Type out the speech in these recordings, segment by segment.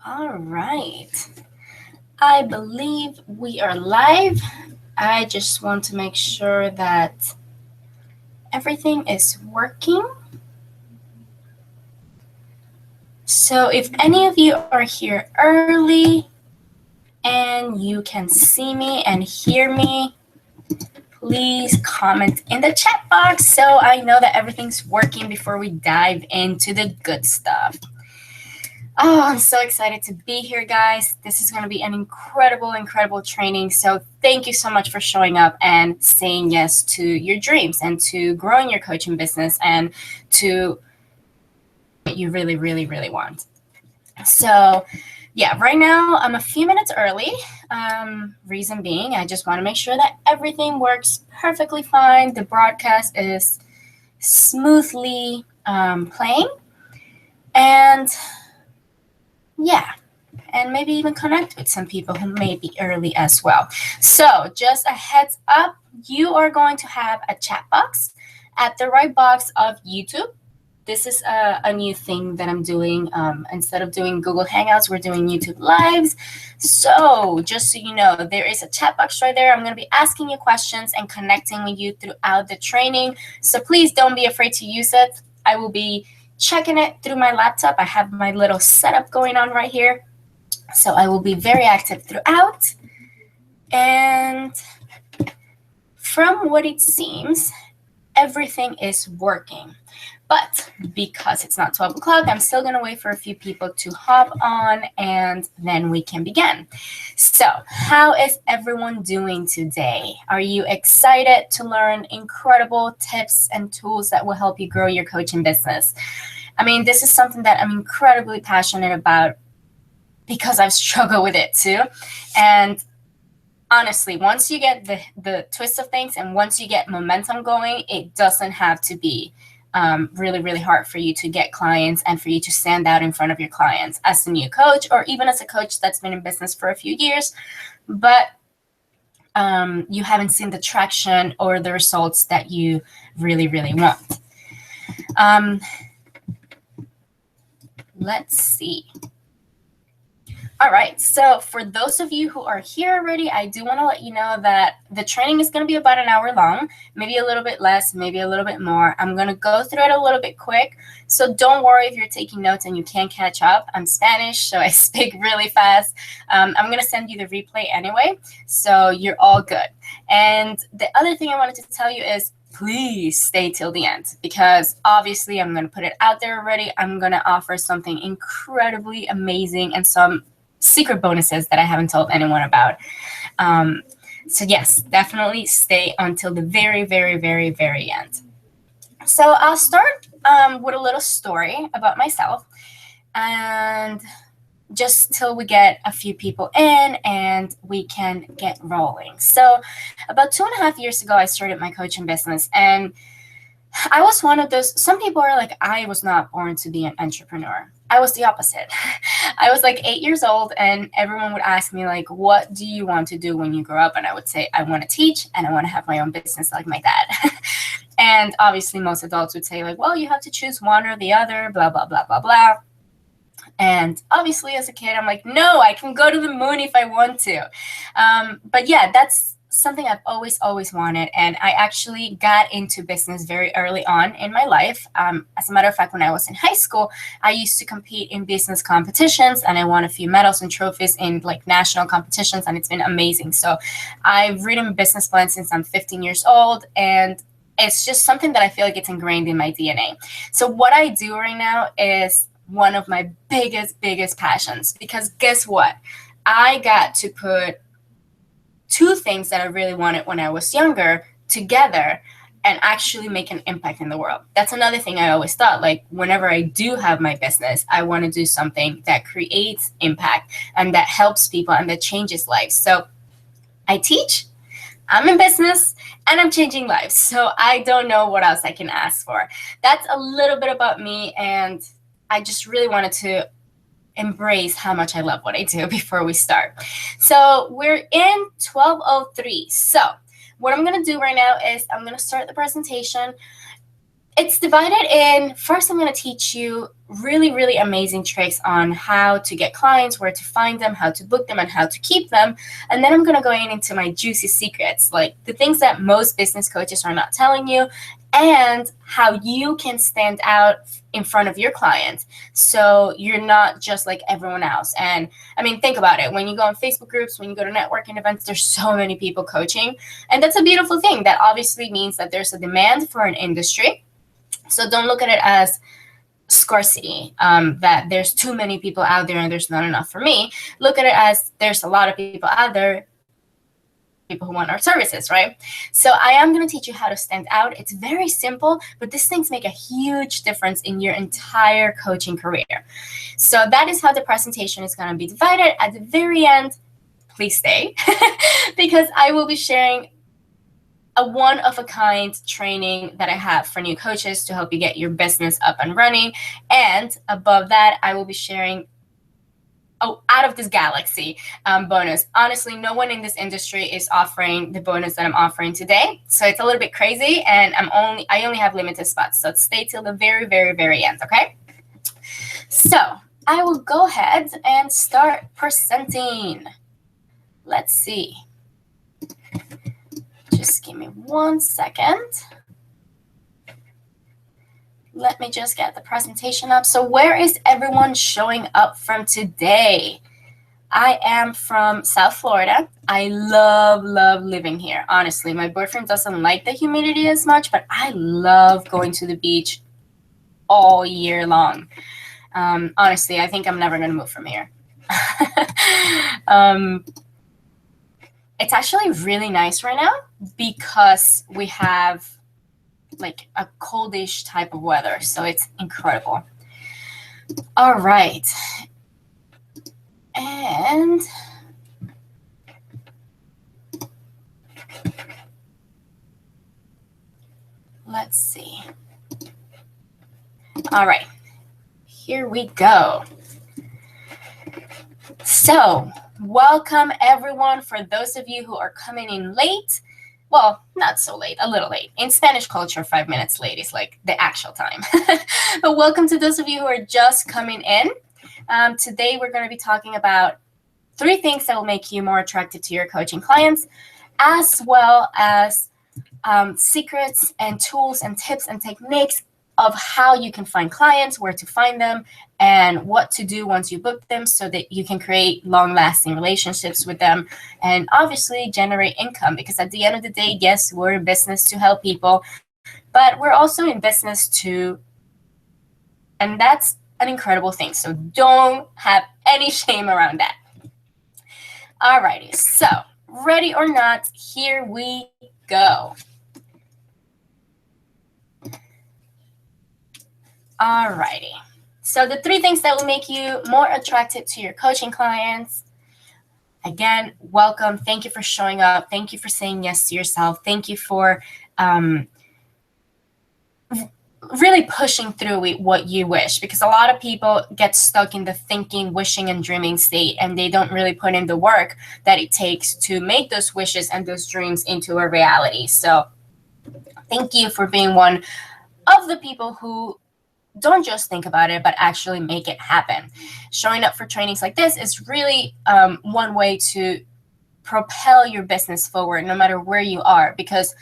All right. I believe we are live. I just want to make sure that everything is working. So if any of you are here early and you can see me and hear me, please comment in the chat box so I know that everything's working before we dive into the good stuff. Oh, I'm so excited to be here, guys. This is going to be an incredible training. So thank you so much for showing up and saying yes to your dreams and to growing your coaching business and to what you really want. So yeah, right now I'm a few minutes early. Reason being, I just want to make sure that everything works perfectly fine. The broadcast is smoothly playing. And yeah, and maybe even connect with some people who may be early as well. So just a heads up, you are going to have a chat box at the right box of YouTube. This is a new thing that I'm doing. Instead of doing Google Hangouts, we're doing YouTube Lives. So just so you know, there is a chat box right there. I'm going to be asking you questions and connecting with you throughout the training. So please don't be afraid to use it. I will be checking it through my laptop. I have my little setup going on right here. So I will be very active throughout. And from what it seems, everything is working. But because it's not 12 o'clock, I'm still going to wait for a few people to hop on and then we can begin. So how is everyone doing today? Are you excited to learn incredible tips and tools that will help you grow your coaching business? I mean, this is something that I'm incredibly passionate about because I've struggled with it too. And honestly, once you get the twist of things and once you get momentum going, it doesn't have to be really hard for you to get clients and for you to stand out in front of your clients as a new coach or even as a coach that's been in business for a few years, but you haven't seen the traction or the results that you really want. Let's see. All right, so for those of you who are here already, I do want to let you know that the training is going to be about an hour long, maybe a little bit less, maybe a little bit more. I'm going to go through it a little bit quick, so don't worry if you're taking notes and you can't catch up. I'm Spanish, so I speak really fast. I'm going to send you the replay anyway, so you're all good. And the other thing I wanted to tell you is please stay till the end because obviously I'm going to put it out there already. I'm going to offer something incredibly amazing and some secret bonuses that I haven't told anyone about. So yes, definitely stay until the very end. So I'll start with a little story about myself and just till we get a few people in and we can get rolling. So about 2.5 years ago, I started my coaching business and I was one of those, some people are like, I was not born to be an entrepreneur. I was the opposite. I was like 8 years old and everyone would ask me like, what do you want to do when you grow up? And I would say, I want to teach and I want to have my own business like my dad. And obviously most adults would say like, well, you have to choose one or the other, blah, blah, blah, blah, blah. And obviously as a kid, I'm like, no, I can go to the moon if I want to. But yeah, that's something I've always wanted. And I actually got into business very early on in my life. As a matter of fact, when I was in high school, I used to compete in business competitions and I won a few medals and trophies in like national competitions and it's been amazing. So I've written business plans since I'm 15 years old and it's just something that I feel like it's ingrained in my DNA. So what I do right now is one of my biggest passions because guess what? I got to put two things that I really wanted when I was younger together and actually make an impact in the world. That's another thing I always thought, like whenever I do have my business, I want to do something that creates impact and that helps people and that changes lives. So I teach, I'm in business, and I'm changing lives. So I don't know what else I can ask for. That's a little bit about me, and I just really wanted to embrace how much I love what I do before we start. So we're in 12:03. So what I'm going to do right now is I'm going to start the presentation. It's divided in, first I'm going to teach you really, really amazing tricks on how to get clients, where to find them, how to book them, and how to keep them. And then I'm going to go into my juicy secrets, like the things that most business coaches are not telling you, and how you can stand out in front of your clients so you're not just like everyone else. And I mean, think about it. When you go on Facebook groups, when you go to networking events, there's so many people coaching. And that's a beautiful thing. That obviously means that there's a demand for an industry. So don't look at it as scarcity, that there's too many people out there and there's not enough for me. Look at it as there's a lot of people out there, people who want our services, right? So I am going to teach you how to stand out. It's very simple, but these things make a huge difference in your entire coaching career. So that is how the presentation is going to be divided. At the very end, please stay, because I will be sharing a one-of-a-kind training that I have for new coaches to help you get your business up and running. And above that, I will be sharing out of this galaxy bonus. Honestly, no one in this industry is offering the bonus that I'm offering today. So it's a little bit crazy, and I only have limited spots. So stay till the very, very, very end, okay? So I will go ahead and start presenting. Let's see. Just give me 1 second. Let me just get the presentation up. So where is everyone showing up from today? I am from South Florida. I love, love living here. Honestly, my boyfriend doesn't like the humidity as much, but I love going to the beach all year long. Honestly, I think I'm never going to move from here. It's actually really nice right now because we have like a coldish type of weather, so it's incredible. All right. And let's see. All right, here we go. So welcome everyone. For those of you who are coming in late, well, not so late, a little late. In Spanish culture, 5 minutes late is like the actual time. But welcome to those of you who are just coming in. Today, we're going to be talking about 3 things that will make you more attractive to your coaching clients, as well as secrets and tools and tips and techniques of how you can find clients, where to find them, and what to do once you book them so that you can create long-lasting relationships with them and obviously generate income. Because at the end of the day, yes, we're in business to help people, but we're also in business to, and that's an incredible thing. So don't have any shame around that. Alrighty, so ready or not, here we go. Alrighty. So the 3 things that will make you more attractive to your coaching clients. Again, welcome. Thank you for showing up. Thank you for saying yes to yourself. Thank you for really pushing through what you wish, because a lot of people get stuck in the thinking, wishing, and dreaming state, and they don't really put in the work that it takes to make those wishes and those dreams into a reality. So thank you for being one of the people who don't just think about it, but actually make it happen. Showing up for trainings like this is really one way to propel your business forward, no matter where you are, because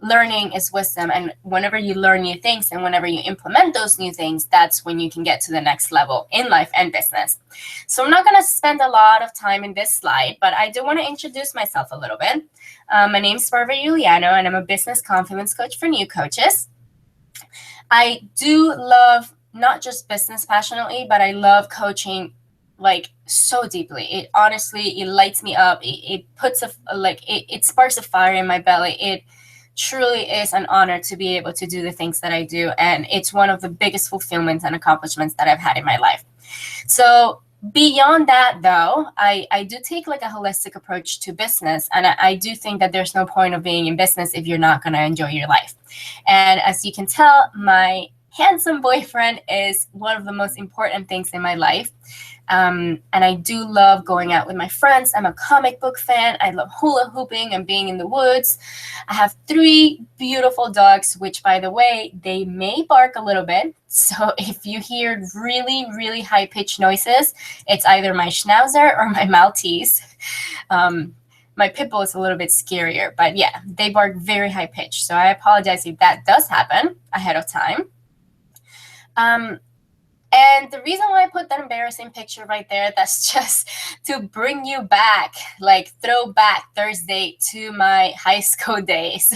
learning is wisdom. And whenever you learn new things and whenever you implement those new things, that's when you can get to the next level in life and business. So I'm not going to spend a lot of time in this slide, but I do want to introduce myself a little bit. My name is Barbara Giuliano, and I'm a business confidence coach for new coaches. I do love not just business passionately, but I love coaching like so deeply. It honestly, it lights me up. It puts it sparks a fire in my belly. It truly is an honor to be able to do the things that I do. And it's one of the biggest fulfillments and accomplishments that I've had in my life. So beyond that, though, I do take like a holistic approach to business. And I do think that there's no point of being in business if you're not going to enjoy your life. And as you can tell, my handsome boyfriend is one of the most important things in my life. And I do love going out with my friends. I'm a comic book fan. I love hula hooping and being in the woods. I have 3 beautiful dogs, which, by the way, they may bark a little bit. So if you hear really, really high-pitched noises, it's either my Schnauzer or my Maltese. My pit bull is a little bit scarier, but yeah, they bark very high-pitched. So I apologize if that does happen ahead of time. And the reason why I put that embarrassing picture right there, that's just to bring you back, like throw back Thursday to my high school days.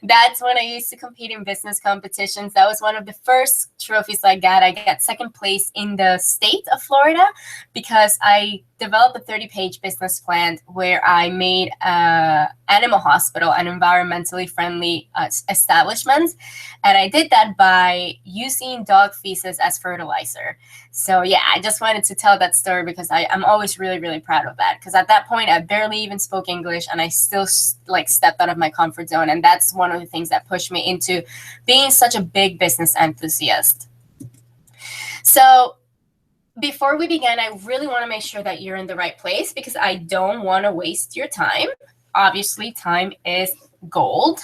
That's when I used to compete in business competitions. That was one of the first trophies I got. I got second place in the state of Florida because I developed a 30-page business plan where I made an animal hospital an environmentally friendly establishment. And I did that by using dog feces as fertilizer. So yeah, I just wanted to tell that story because I'm always really, really proud of that. Because at that point, I barely even spoke English and I still stepped out of my comfort zone. And that's one of the things that pushed me into being such a big business enthusiast. So before we begin, I really want to make sure that you're in the right place because I don't want to waste your time. Obviously, time is gold.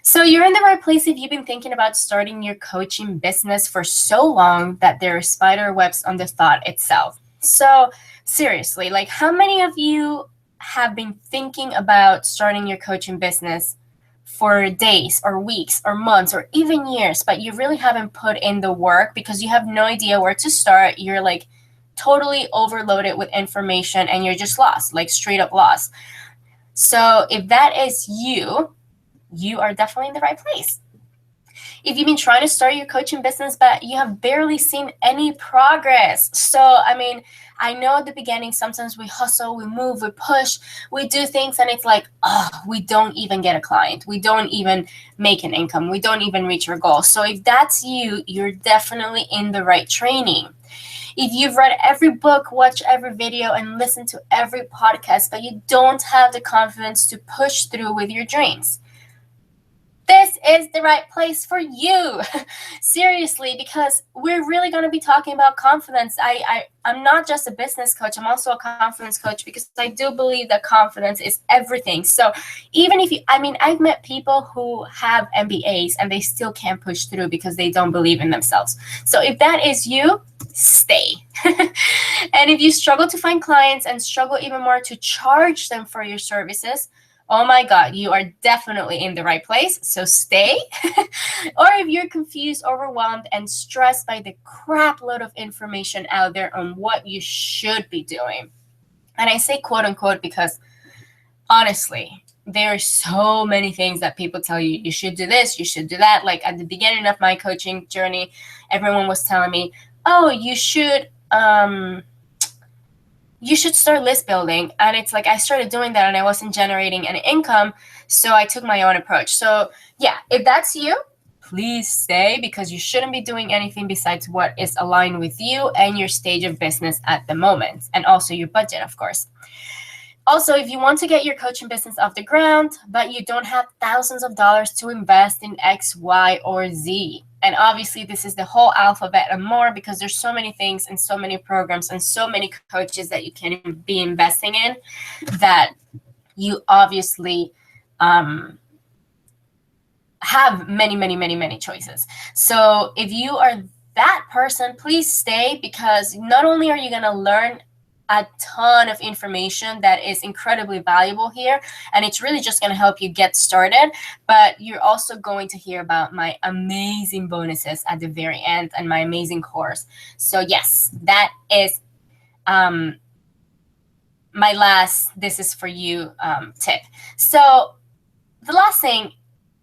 So you're in the right place if you've been thinking about starting your coaching business for so long that there are spider webs on the thought itself. So seriously, like how many of you have been thinking about starting your coaching business for days or weeks or months or even years, but you really haven't put in the work because you have no idea where to start? You're like totally overloaded with information and you're just lost, like straight up lost. So if that is you, you are definitely in the right place. If you've been trying to start your coaching business, but you have barely seen any progress. So, I mean, I know at the beginning, sometimes we hustle, we move, we push, we do things, and it's like, oh, we don't even get a client. We don't even make an income. We don't even reach our goal. So if that's you, you're definitely in the right training. If you've read every book, watched every video, and listened to every podcast, but you don't have the confidence to push through with your dreams, this is the right place for you. Seriously, because we're really going to be talking about confidence. I'm not just a business coach. I'm also a confidence coach because I do believe that confidence is everything. So even if I've met people who have MBAs and they still can't push through because they don't believe in themselves. So if that is you, stay. And if you struggle to find clients and struggle even more to charge them for your services, oh my God, you are definitely in the right place, so stay. Or if you're confused, overwhelmed, and stressed by the crap load of information out there on what you should be doing. And I say quote unquote because honestly, there are so many things that people tell you, you should do this, you should do that. Like at the beginning of my coaching journey, everyone was telling me, oh, you should start list building. And it's like I started doing that and I wasn't generating any income. So I took my own approach. So yeah, if that's you, please stay because you shouldn't be doing anything besides what is aligned with you and your stage of business at the moment. And also your budget, of course. Also, if you want to get your coaching business off the ground, but you don't have thousands of dollars to invest in X, Y, or Z, and obviously this is the whole alphabet and more because there's so many things and so many programs and so many coaches that you can be investing in that you obviously have many choices. So if you are that person, please stay because not only are you going to learn a ton of information that is incredibly valuable here, and it's really just going to help you get started, but you're also going to hear about my amazing bonuses at the very end and my amazing course. So yes, that is my last this is for you tip. So the last thing,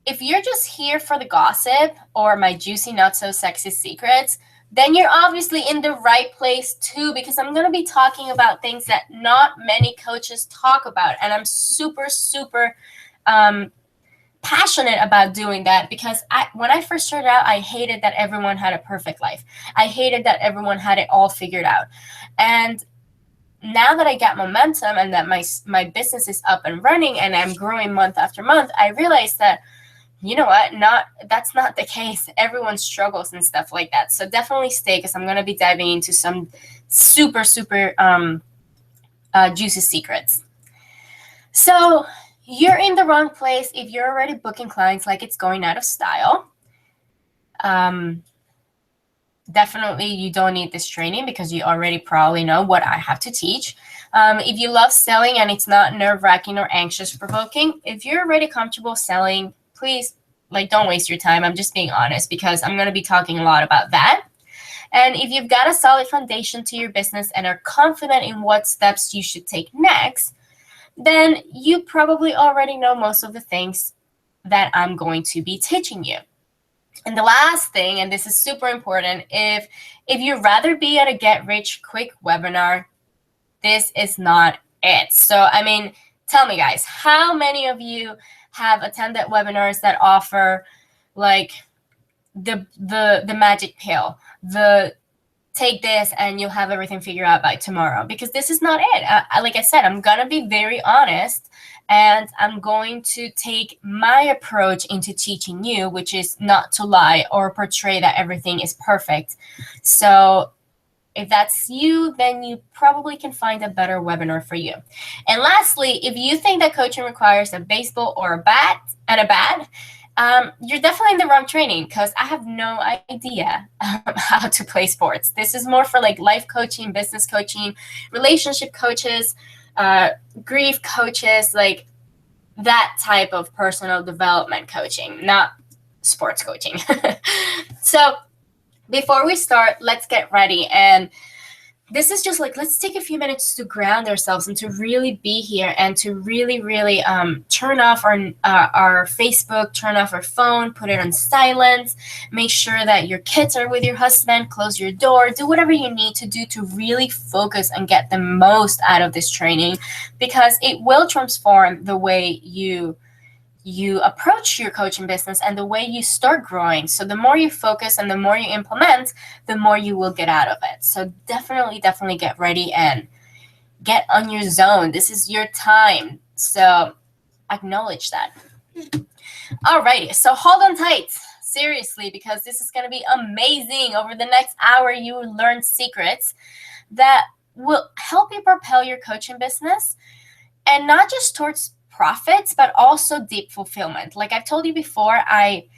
if you're just here for the gossip or my juicy not so sexy secrets, then you're obviously in the right place too, because I'm going to be talking about things that not many coaches talk about. And I'm super passionate about doing that because when I first started out, I hated that everyone had a perfect life. I hated that everyone had it all figured out. And now that I got momentum and that my business is up and running and I'm growing month after month, I realized that you know what, that's not the case. Everyone struggles and stuff like that. So definitely stay, because I'm going to be diving into some super juicy secrets. So you're in the wrong place if you're already booking clients like it's going out of style. Definitely you don't need this training, because you already probably know what I have to teach. If you love selling and it's not nerve-wracking or anxious provoking, if you're already comfortable selling, please, like, don't waste your time. I'm just being honest, because I'm going to be talking a lot about that. And if you've got a solid foundation to your business and are confident in what steps you should take next, then you probably already know most of the things that I'm going to be teaching you. And the last thing, and this is super important, if you'd rather be at a get rich quick webinar, this is not it. So, I mean, tell me, guys, how many of you have attended webinars that offer like the magic pill, the take this and you'll have everything figured out by tomorrow? Because this is not it. Like I said, I'm gonna be very honest, and I'm going to take my approach into teaching you, which is not to lie or portray that everything is perfect. So if that's you, then you probably can find a better webinar for you. And lastly, if you think that coaching requires a baseball or a bat, you're definitely in the wrong training, because I have no idea how to play sports. This is more for like life coaching, business coaching, relationship coaches, grief coaches, like that type of personal development coaching, not sports coaching. So before we start, let's get ready. And this is just like, let's take a few minutes to ground ourselves and to really be here, and to really turn off our Facebook, turn off our phone, put it on silence, make sure that your kids are with your husband, close your door, do whatever you need to do to really focus and get the most out of this training, because it will transform the way you approach your coaching business and the way you start growing. So the more you focus and the more you implement, the more you will get out of it. So definitely get ready and get on your zone. This is your time. So acknowledge that. Alrighty, so hold on tight. Seriously, because this is going to be amazing. Over the next hour, you will learn secrets that will help you propel your coaching business, and not just towards profits, but also deep fulfillment. Like I've told you before, I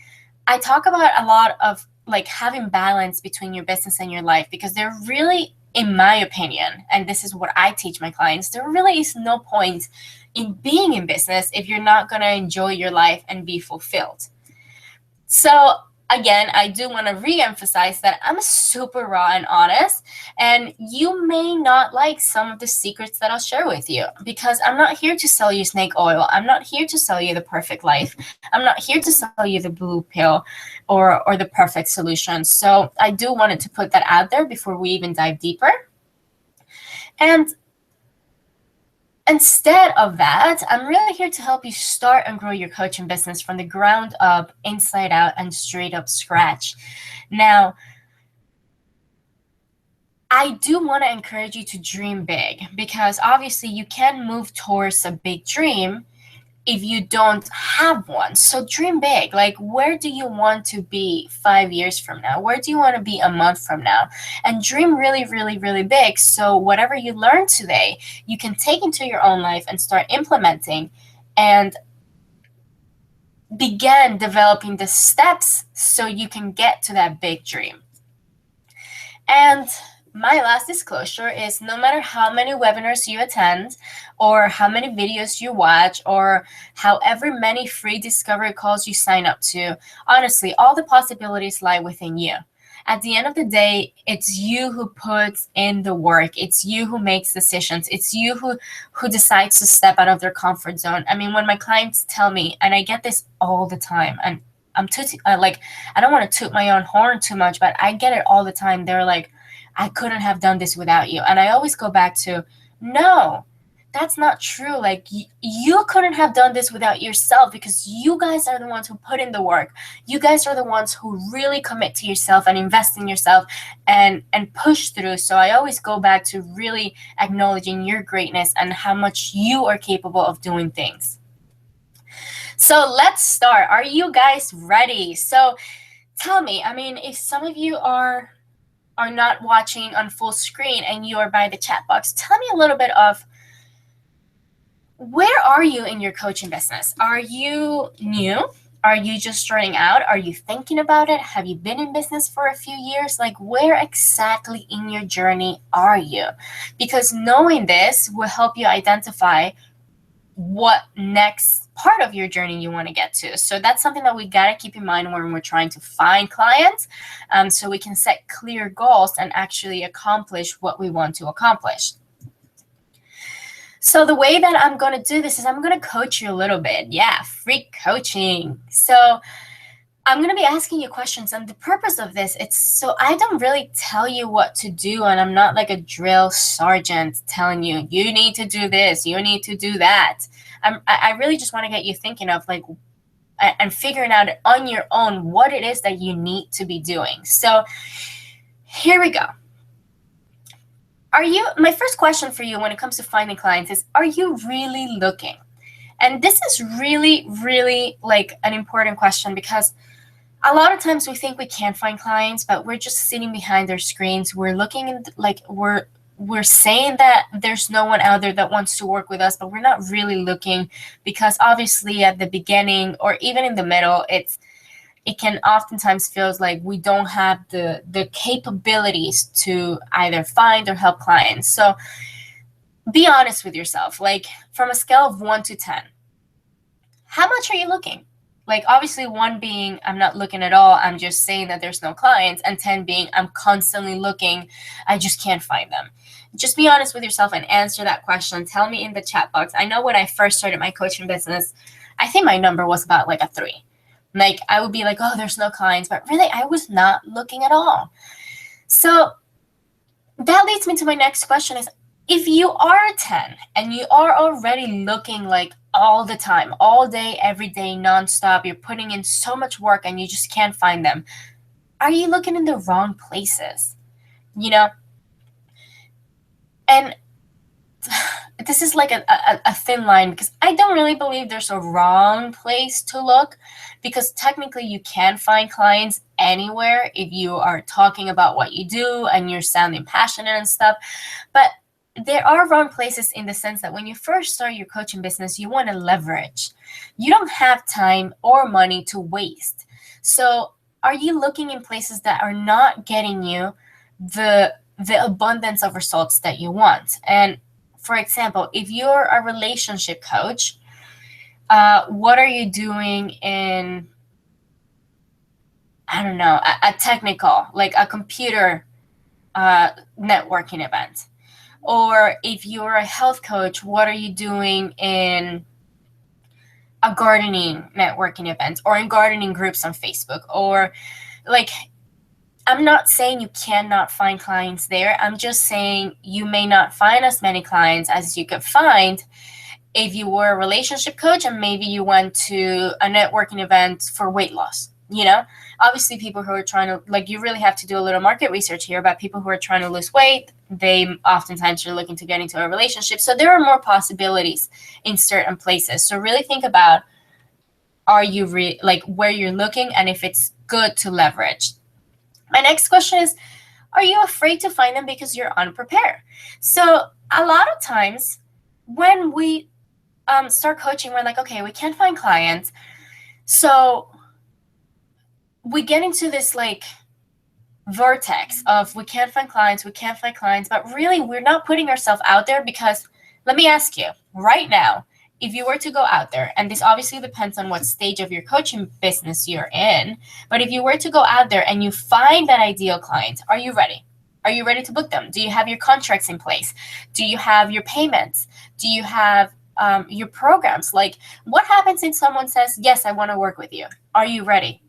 talk about a lot of like having balance between your business and your life, because there really, in my opinion, and this is what I teach my clients, there really is no point in being in business if you're not going to enjoy your life and be fulfilled. So again, I do want to re-emphasize that I'm super raw and honest, and you may not like some of the secrets that I'll share with you, because I'm not here to sell you snake oil. I'm not here to sell you the perfect life. I'm not here to sell you the blue pill or the perfect solution. So I do wanted to put that out there before we even dive deeper. And instead of that, I'm really here to help you start and grow your coaching business from the ground up, inside out, and straight up scratch. Now, I do want to encourage you to dream big, because obviously you can move towards a big dream if you don't have one. So dream big. Like, where do you want to be 5 years from now? Where do you want to be a month from now? And dream really big. So whatever you learn today, you can take into your own life and start implementing, and begin developing the steps so you can get to that big dream. And my last disclosure is, no matter how many webinars you attend, or how many videos you watch, or however many free discovery calls you sign up to, honestly, all the possibilities lie within you. At the end of the day, it's you who puts in the work. It's you who makes decisions. It's you who decides to step out of their comfort zone. I mean, when my clients tell me, and I get this all the time, and I don't want to toot my own horn too much, but I get it all the time. They're like, I couldn't have done this without you. And I always go back to, no, that's not true. Like, you couldn't have done this without yourself, because you guys are the ones who put in the work. You guys are the ones who really commit to yourself and invest in yourself and push through. So I always go back to really acknowledging your greatness and how much you are capable of doing things. So let's start. Are you guys ready? So tell me, I mean, if some of you are not watching on full screen and you are by the chat box, tell me a little bit of where are you in your coaching business? Are you new? Are you just starting out? Are you thinking about it? Have you been in business for a few years? Like, where exactly in your journey are you? Because knowing this will help you identify what next part of your journey you want to get to. So that's something that we got to keep in mind when we're trying to find clients, so we can set clear goals and actually accomplish what we want to accomplish. So the way that I'm going to do this is I'm going to coach you a little bit. Yeah, free coaching. So I'm going to be asking you questions, and the purpose of this, it's so I don't really tell you what to do, and I'm not like a drill sergeant telling you, you need to do this, you need to do that. I really just want to get you thinking of like, and figuring out on your own what it is that you need to be doing. So here we go. My first question for you when it comes to finding clients is, are you really looking? And this is really, really like an important question, because a lot of times we think we can't find clients, but we're just sitting behind our screens. We're looking and like we're saying that there's no one out there that wants to work with us, but we're not really looking, because obviously at the beginning or even in the middle, it can oftentimes feels like we don't have the capabilities to either find or help clients. So be honest with yourself. Like, from a scale of 1 to 10, how much are you looking? Like, obviously 1 being I'm not looking at all, I'm just saying that there's no clients, and 10 being I'm constantly looking, I just can't find them. Just be honest with yourself and answer that question. Tell me in the chat box. I know when I first started my coaching business, I think my number was about like a 3. Like, I would be like, oh, there's no clients, but really I was not looking at all. So that leads me to my next question is, if you are a 10 and you are already looking like all the time, all day, every day, nonstop, you're putting in so much work and you just can't find them, are you looking in the wrong places? You know? And this is like a thin line, because I don't really believe there's a wrong place to look, because technically you can find clients anywhere if you are talking about what you do and you're sounding passionate and stuff. But there are wrong places in the sense that when you first start your coaching business, you want to leverage. You don't have time or money to waste. So are you looking in places that are not getting you the abundance of results that you want? And for example, if you're a relationship coach, what are you doing in, I don't know, a technical, like a computer networking event? Or if you're a health coach, what are you doing in a gardening networking event, or in gardening groups on Facebook? Or like, I'm not saying you cannot find clients there. I'm just saying you may not find as many clients as you could find if you were a relationship coach and maybe you went to a networking event for weight loss. You know, obviously people who are trying to, like, you really have to do a little market research here about people who are trying to lose weight. They oftentimes are looking to get into a relationship. So there are more possibilities in certain places. So really think about, are you like where you're looking and if it's good to leverage. My next question is, are you afraid to find them because you're unprepared? So a lot of times when we start coaching, we're like, okay, we can't find clients. So we get into this like vortex of we can't find clients, but really we're not putting ourselves out there. Because let me ask you right now, if you were to go out there, and this obviously depends on what stage of your coaching business you're in, but if you were to go out there and you find that ideal client, are you ready? Are you ready to book them? Do you have your contracts in place? Do you have your payments? Do you have your programs? Like, what happens if someone says, yes, I want to work with you? Are you ready?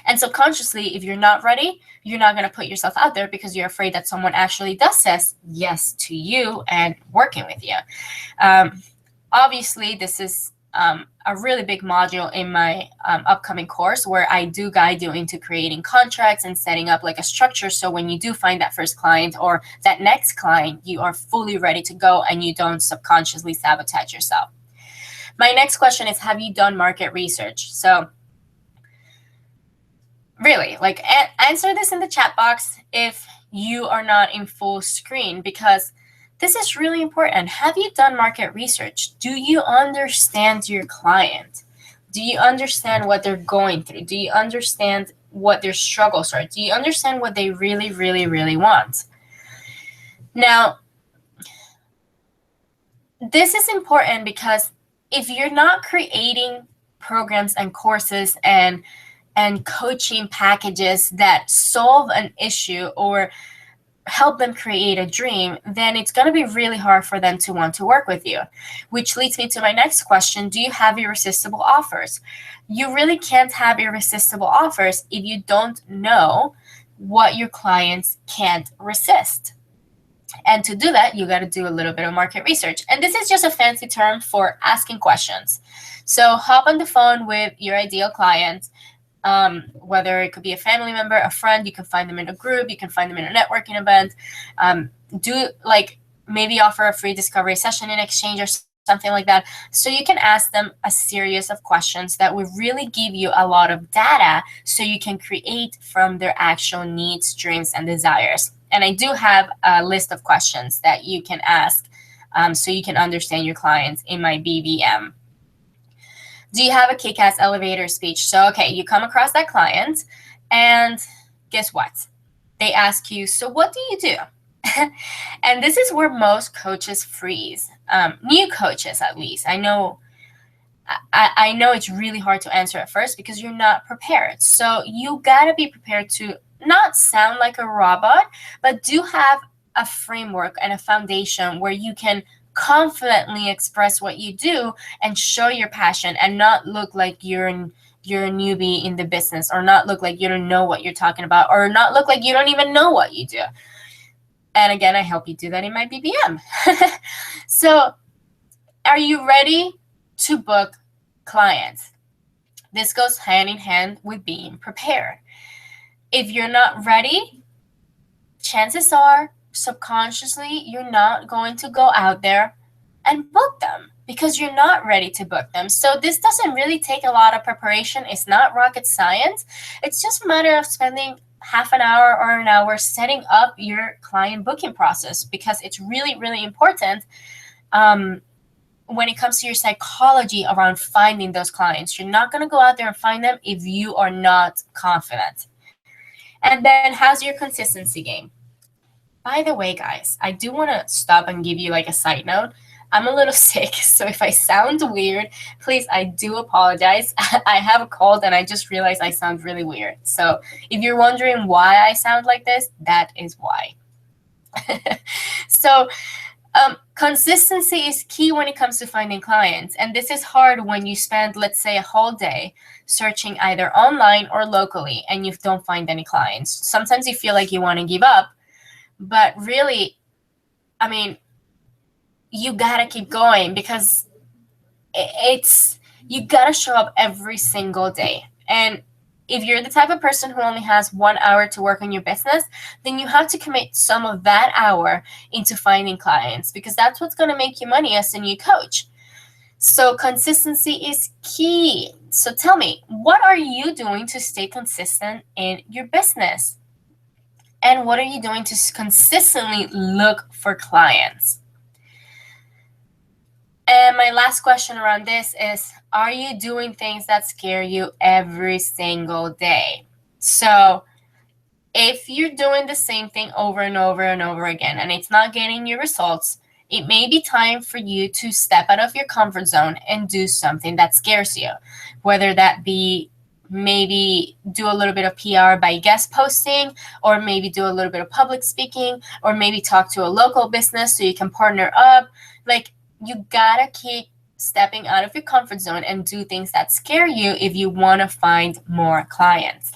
And subconsciously, if you're not ready, you're not going to put yourself out there because you're afraid that someone actually does says yes to you and working with you. Obviously, this is a really big module in my upcoming course, where I do guide you into creating contracts and setting up like a structure. So when you do find that first client or that next client, you are fully ready to go and you don't subconsciously sabotage yourself. My next question is, have you done market research? So really, like, answer this in the chat box if you are not in full screen, because this is really important. Have you done market research? Do you understand your client? Do you understand what they're going through? Do you understand what their struggles are? Do you understand what they really, really, really want? Now, this is important because if you're not creating programs and courses and coaching packages that solve an issue or help them create a dream, then it's going to be really hard for them to want to work with you. Which leads me to my next question. Do you have irresistible offers? You really can't have irresistible offers if you don't know what your clients can't resist. And to do that, you got to do a little bit of market research. And this is just a fancy term for asking questions. So hop on the phone with your ideal client, whether it could be a family member, a friend. You can find them in a group. You can find them in a networking event. Do like maybe offer a free discovery session in exchange or something like that. So you can ask them a series of questions that will really give you a lot of data so you can create from their actual needs, dreams, and desires. And I do have a list of questions that you can ask so you can understand your clients in my BBM. Do you have a kick-ass elevator speech? So, okay, you come across that client, and guess what? They ask you, so what do you do? And this is where most coaches freeze. New coaches, at least. I know it's really hard to answer at first because you're not prepared. So you got to be prepared to not sound like a robot, but do have a framework and a foundation where you can confidently express what you do and show your passion and not look like you're a newbie in the business, or not look like you don't know what you're talking about, or not look like you don't even know what you do. And again, I help you do that in my BBM. So are you ready to book clients? This goes hand in hand with being prepared. If you're not ready, chances are subconsciously you're not going to go out there and book them because you're not ready to book them. So this doesn't really take a lot of preparation. It's not rocket science. It's just a matter of spending half an hour or an hour setting up your client booking process, because it's really, really important when it comes to your psychology around finding those clients. You're not going to go out there and find them if you are not confident. And then how's your consistency game? By the way, guys, I do want to stop and give you like a side note. I'm a little sick, so if I sound weird, please, I do apologize. I have a cold and I just realized I sound really weird. So if you're wondering why I sound like this, that is why. So consistency is key when it comes to finding clients. And this is hard when you spend, let's say, a whole day searching either online or locally and you don't find any clients. Sometimes you feel like you want to give up, but really, I mean, you gotta keep going, because you gotta show up every single day. And if you're the type of person who only has 1 hour to work on your business, then you have to commit some of that hour into finding clients, because that's what's going to make you money as a new coach. So consistency is key. So tell me, what are you doing to stay consistent in your business? And what are you doing to consistently look for clients? And my last question around this is, are you doing things that scare you every single day? So if you're doing the same thing over and over and over again and it's not getting you results, it may be time for you to step out of your comfort zone and do something that scares you, whether that be maybe do a little bit of PR by guest posting, or maybe do a little bit of public speaking, or maybe talk to a local business so you can partner up. Like, you gotta keep stepping out of your comfort zone and do things that scare you if you want to find more clients.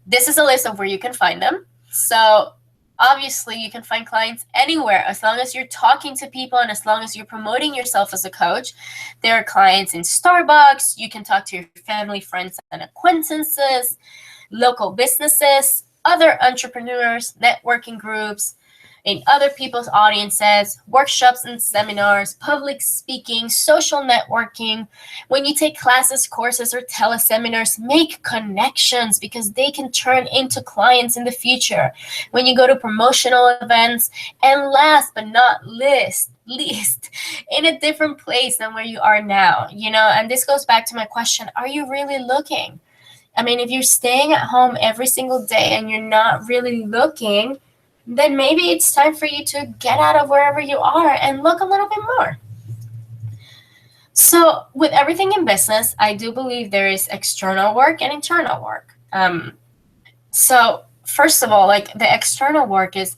This is a list of where you can find them. So obviously you can find clients anywhere as long as you're talking to people and as long as you're promoting yourself as a coach. There are clients in Starbucks. You can talk to your family, friends, and acquaintances, local businesses. other entrepreneurs, networking groups, in other people's audiences, workshops and seminars, public speaking, social networking. When you take classes, courses, or teleseminars, make connections because they can turn into clients in the future. When you go to promotional events, and last but not least, in a different place than where you are now, and this goes back to my question, are you really looking? I mean, if you're staying at home every single day and you're not really looking, then maybe it's time for you to get out of wherever you are and look a little bit more. So with everything in business, I do believe there is external work and internal work. So first of all, like the external work is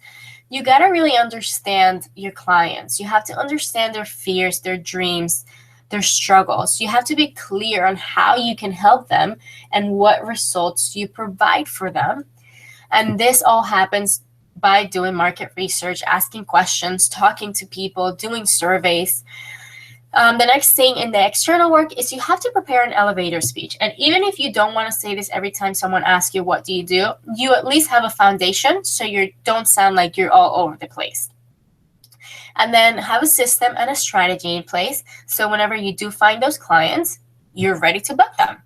you got to really understand your clients. You have to understand their fears, their dreams, their struggles. You have to be clear on how you can help them and what results you provide for them. And this all happens by doing market research, asking questions, talking to people, doing surveys. The next thing in the external work is you have to prepare an elevator speech. And even if you don't want to say this every time someone asks you, what do? You at least have a foundation so you don't sound like you're all over the place. And then have a system and a strategy in place. So whenever you do find those clients, you're ready to book them.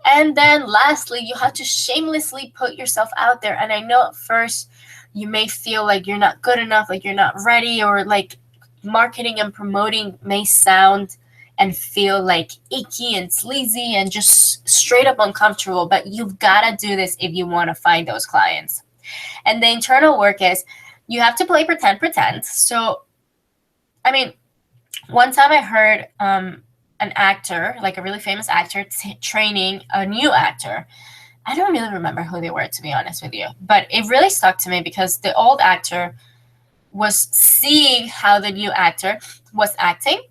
And then lastly, you have to shamelessly put yourself out there. And I know at first you may feel like you're not good enough, like you're not ready, or like marketing and promoting may sound and feel like icky and sleazy and just straight up uncomfortable. But you've got to do this if you want to find those clients. And the internal work is you have to play pretend. So, I mean, one time I heard an actor, like a really famous actor, training a new actor. I don't really remember who they were, to be honest with you, but it really stuck to me because the old actor was seeing how the new actor was acting.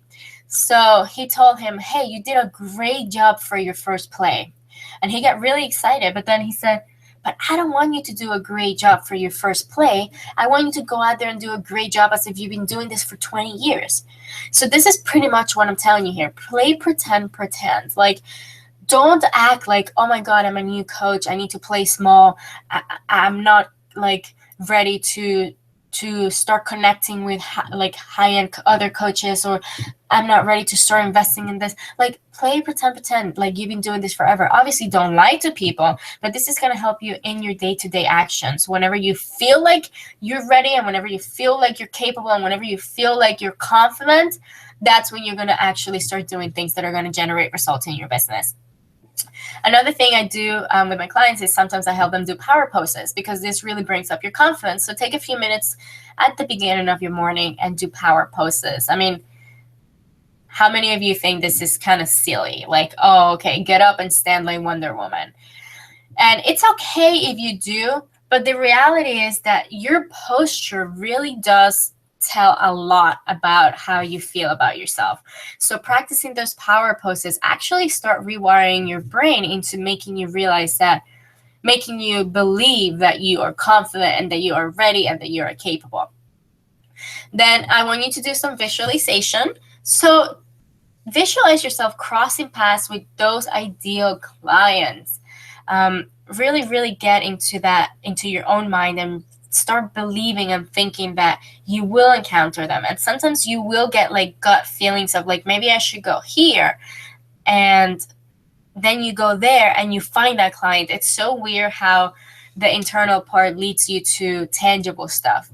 So he told him, hey, you did a great job for your first play. And he got really excited, but then he said, but I don't want you to do a great job for your first play. I want you to go out there and do a great job as if you've been doing this for 20 years. So this is pretty much what I'm telling you here. Play pretend. Like, don't act like, oh my God, I'm a new coach. I need to play small. I'm not like ready to start connecting with like high-end other coaches, or I'm not ready to start investing in this. Like, play pretend like you've been doing this forever. Obviously, don't lie to people, but this is going to help you in your day-to-day actions. Whenever you feel like you're ready and whenever you feel like you're capable and whenever you feel like you're confident, that's when you're going to actually start doing things that are going to generate results in your business. Another thing I do with my clients is sometimes I help them do power poses because this really brings up your confidence. So take a few minutes at the beginning of your morning and do power poses. I mean, how many of you think this is kind of silly? Like, oh, okay, get up and stand like Wonder Woman. And it's okay if you do, but the reality is that your posture really does tell a lot about how you feel about yourself. So practicing those power poses actually start rewiring your brain into making you believe that you are confident and that you are ready and that you are capable. Then I want you to do some visualization. So visualize yourself crossing paths with those ideal clients. Really get into your own mind and start believing and thinking that you will encounter them. And sometimes you will get like gut feelings of like, maybe I should go here. And then you go there and you find that client. It's so weird how the internal part leads you to tangible stuff.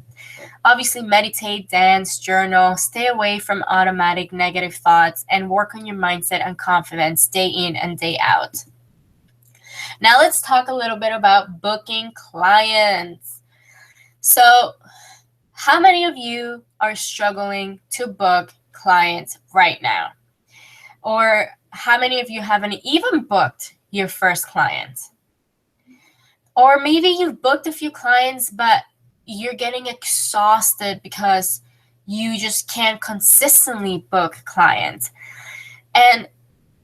Obviously, meditate, dance, journal, stay away from automatic negative thoughts, and work on your mindset and confidence day in and day out. Now let's talk a little bit about booking clients. So how many of you are struggling to book clients right now? Or how many of you haven't even booked your first client? Or maybe you've booked a few clients, but you're getting exhausted because you just can't consistently book clients. And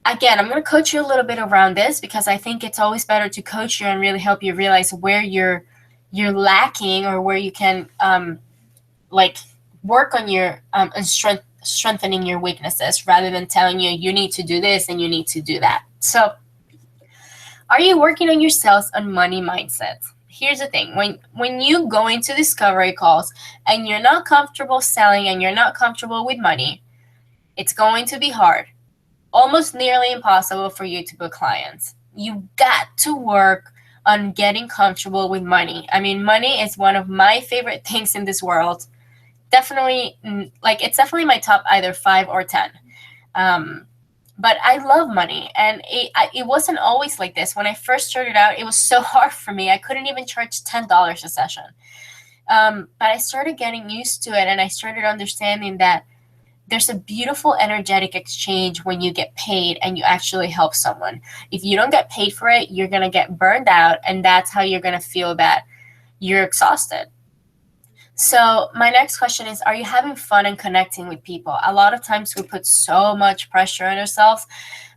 again, I'm going to coach you a little bit around this because I think it's always better to coach you and really help you realize where you're lacking or where you can like work on your strengthening your weaknesses rather than telling you need to do this and you need to do that. So are you working on your sales and money mindset? here's the thing. When you go into discovery calls and you're not comfortable selling and you're not comfortable with money, it's going to be hard, almost nearly impossible for you to book clients. You've got to work on getting comfortable with money. I mean, money is one of my favorite things in this world. Definitely, like, it's definitely my top either 5 or 10. But I love money, and it wasn't always like this. When I first started out, it was so hard for me. I couldn't even charge $10 a session. But I started getting used to it, and I started understanding that there's a beautiful energetic exchange when you get paid and you actually help someone. If you don't get paid for it, you're going to get burned out, and that's how you're going to feel that you're exhausted. So my next question is, are you having fun and connecting with people? A lot of times we put so much pressure on ourselves.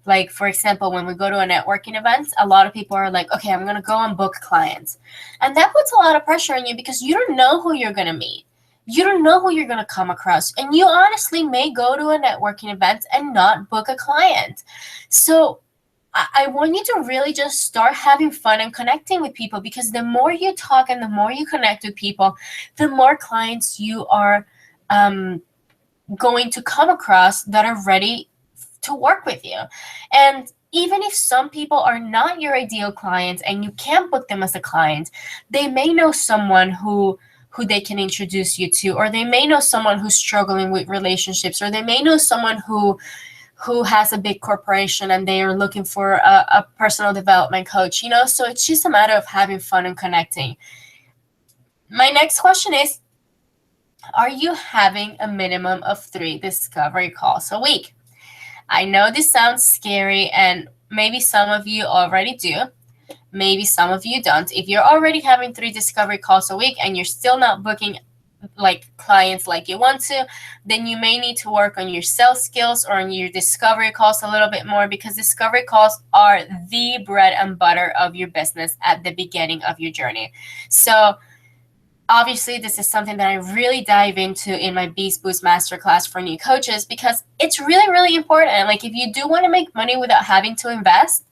Like, for example, when we go to a networking event, a lot of people are like, okay, I'm going to go and book clients. And that puts a lot of pressure on you because you don't know who you're going to meet. You don't know who you're going to come across. And you honestly may go to a networking event and not book a client. So I want you to really just start having fun and connecting with people, because the more you talk and the more you connect with people, the more clients you are going to come across that are ready to work with you. And even if some people are not your ideal clients and you can't book them as a client, they may know someone who they can introduce you to, or they may know someone who's struggling with relationships, or they may know someone who has a big corporation and they are looking for a personal development coach, so it's just a matter of having fun and connecting. My next question is, are you having a minimum of 3 discovery calls a week? I know this sounds scary, and maybe some of you already do. Maybe some of you don't. If you're already having 3 discovery calls a week and you're still not booking like clients like you want to, then you may need to work on your sales skills or on your discovery calls a little bit more, because discovery calls are the bread and butter of your business at the beginning of your journey. So obviously this is something that I really dive into in my Beast Boost Masterclass for new coaches, because it's really, really important. Like, if you do want to make money without having to invest,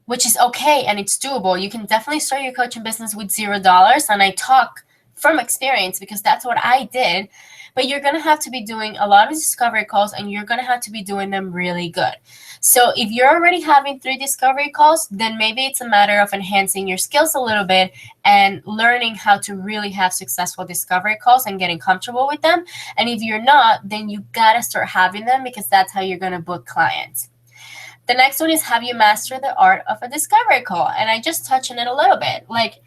which is okay and it's doable, you can definitely start your coaching business with $0. And I talk from experience because that's what I did. But you're going to have to be doing a lot of discovery calls, and you're going to have to be doing them really good. So if you're already having 3 discovery calls, then maybe it's a matter of enhancing your skills a little bit and learning how to really have successful discovery calls and getting comfortable with them. And if you're not, then you got to start having them, because that's how you're going to book clients. The next one is, have you mastered the art of a discovery call? And I just touched on it a little bit. Like,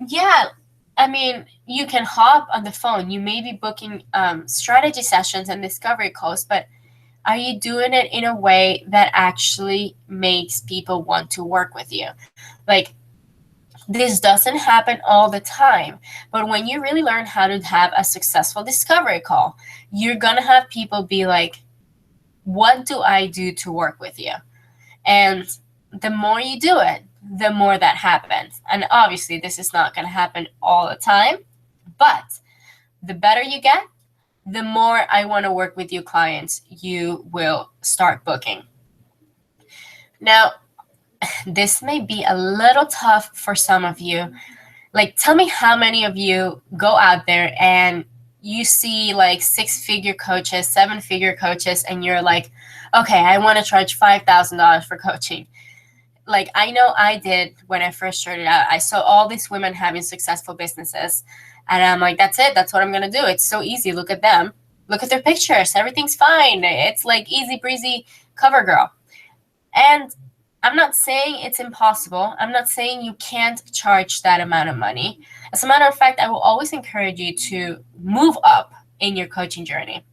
yeah, I mean, you can hop on the phone. You may be booking strategy sessions and discovery calls, but are you doing it in a way that actually makes people want to work with you? Like, this doesn't happen all the time, but when you really learn how to have a successful discovery call, you're going to have people be like, what do I do to work with you? And the more you do it, the more that happens. And obviously this is not going to happen all the time, but the better you get, the more I want to work with you clients you will start booking. Now, this may be a little tough for some of you. Like, tell me how many of you go out there and you see like 6-figure coaches, 7-figure coaches, and you're like, okay, I want to charge $5,000 for coaching. Like, I know I did when I first started out. I saw all these women having successful businesses, and I'm like, that's it. That's what I'm going to do. It's so easy. Look at them. Look at their pictures. Everything's fine. It's like easy breezy cover girl. And I'm not saying it's impossible. I'm not saying you can't charge that amount of money. As a matter of fact, I will always encourage you to move up in your coaching journey.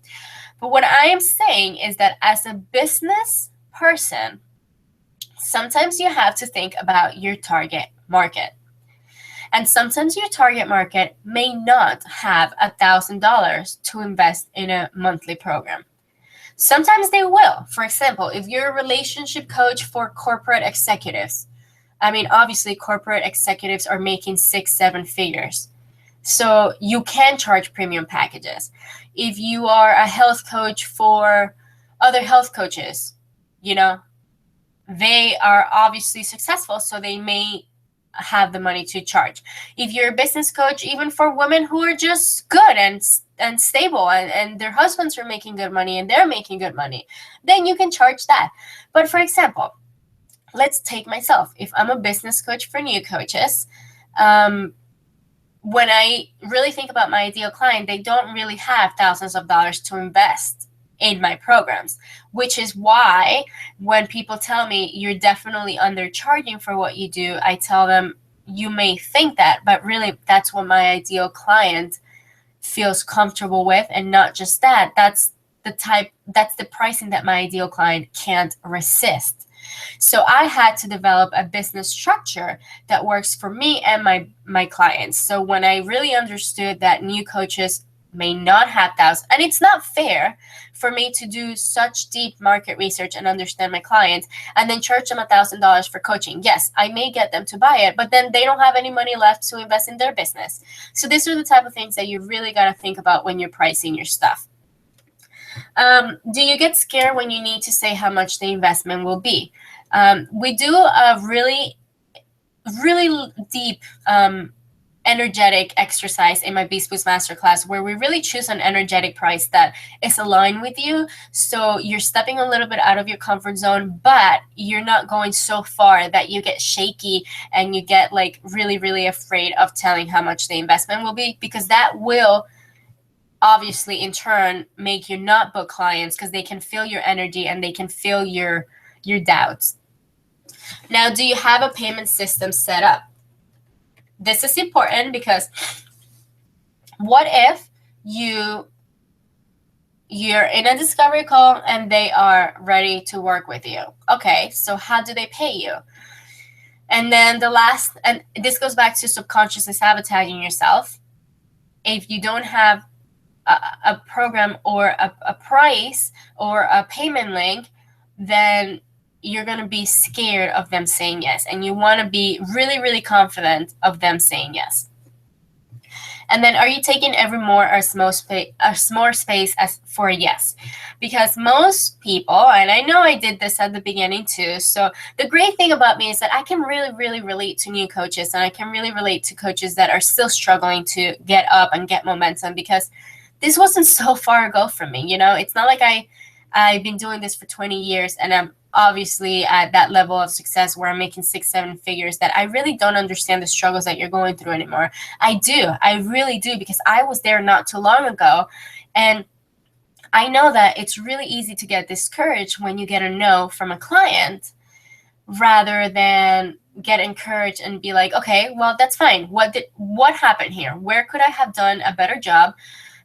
But what I am saying is that as a business person, sometimes you have to think about your target market. And sometimes your target market may not have $1,000 to invest in a monthly program. Sometimes they will. For example, if you're a relationship coach for corporate executives, I mean, obviously corporate executives are making 6-7 figures. So you can charge premium packages. If you are a health coach for other health coaches, they are obviously successful, so they may have the money to charge. If you're a business coach, even for women who are just good and stable, and their husbands are making good money and they're making good money, then you can charge that. But for example, let's take myself. If I'm a business coach for new coaches, when I really think about my ideal client, they don't really have thousands of dollars to invest in my programs, which is why when people tell me you're definitely undercharging for what you do, I tell them, you may think that, but really that's what my ideal client feels comfortable with. And not just that, that's the pricing that my ideal client can't resist. So I had to develop a business structure that works for me and my clients. So when I really understood that new coaches may not have thousands, and it's not fair for me to do such deep market research and understand my clients and then charge them $1,000 for coaching. Yes, I may get them to buy it, but then they don't have any money left to invest in their business. So these are the type of things that you really got to think about when you're pricing your stuff. Do you get scared when you need to say how much the investment will be? We do a really deep energetic exercise in my B-Boost Masterclass where we really choose an energetic price that is aligned with you. So you're stepping a little bit out of your comfort zone, but you're not going so far that you get shaky and you get like really, really afraid of telling how much the investment will be, because that will obviously in turn make you not book clients, because they can feel your energy and they can feel your doubts. Now, do you have a payment system set up? This is important because what if you're in a discovery call and they are ready to work with you? Okay, so how do they pay you? And then and this goes back to subconsciously sabotaging yourself. If you don't have a program or a price or a payment link, then you're going to be scared of them saying yes. And you want to be really, really confident of them saying yes. And then, are you taking every more or small space as for a yes? Because most people, and I know I did this at the beginning too, so the great thing about me is that I can really, really relate to new coaches, and I can really relate to coaches that are still struggling to get up and get momentum, because this wasn't so far ago from me. It's not like I've been doing this for 20 years and I'm obviously at that level of success where I'm making 6-7 figures that I really don't understand the struggles that you're going through anymore. I really do, because I was there not too long ago. And I know that it's really easy to get discouraged when you get a no from a client, rather than get encouraged and be like, okay, well, that's fine. What happened here? Where could I have done a better job?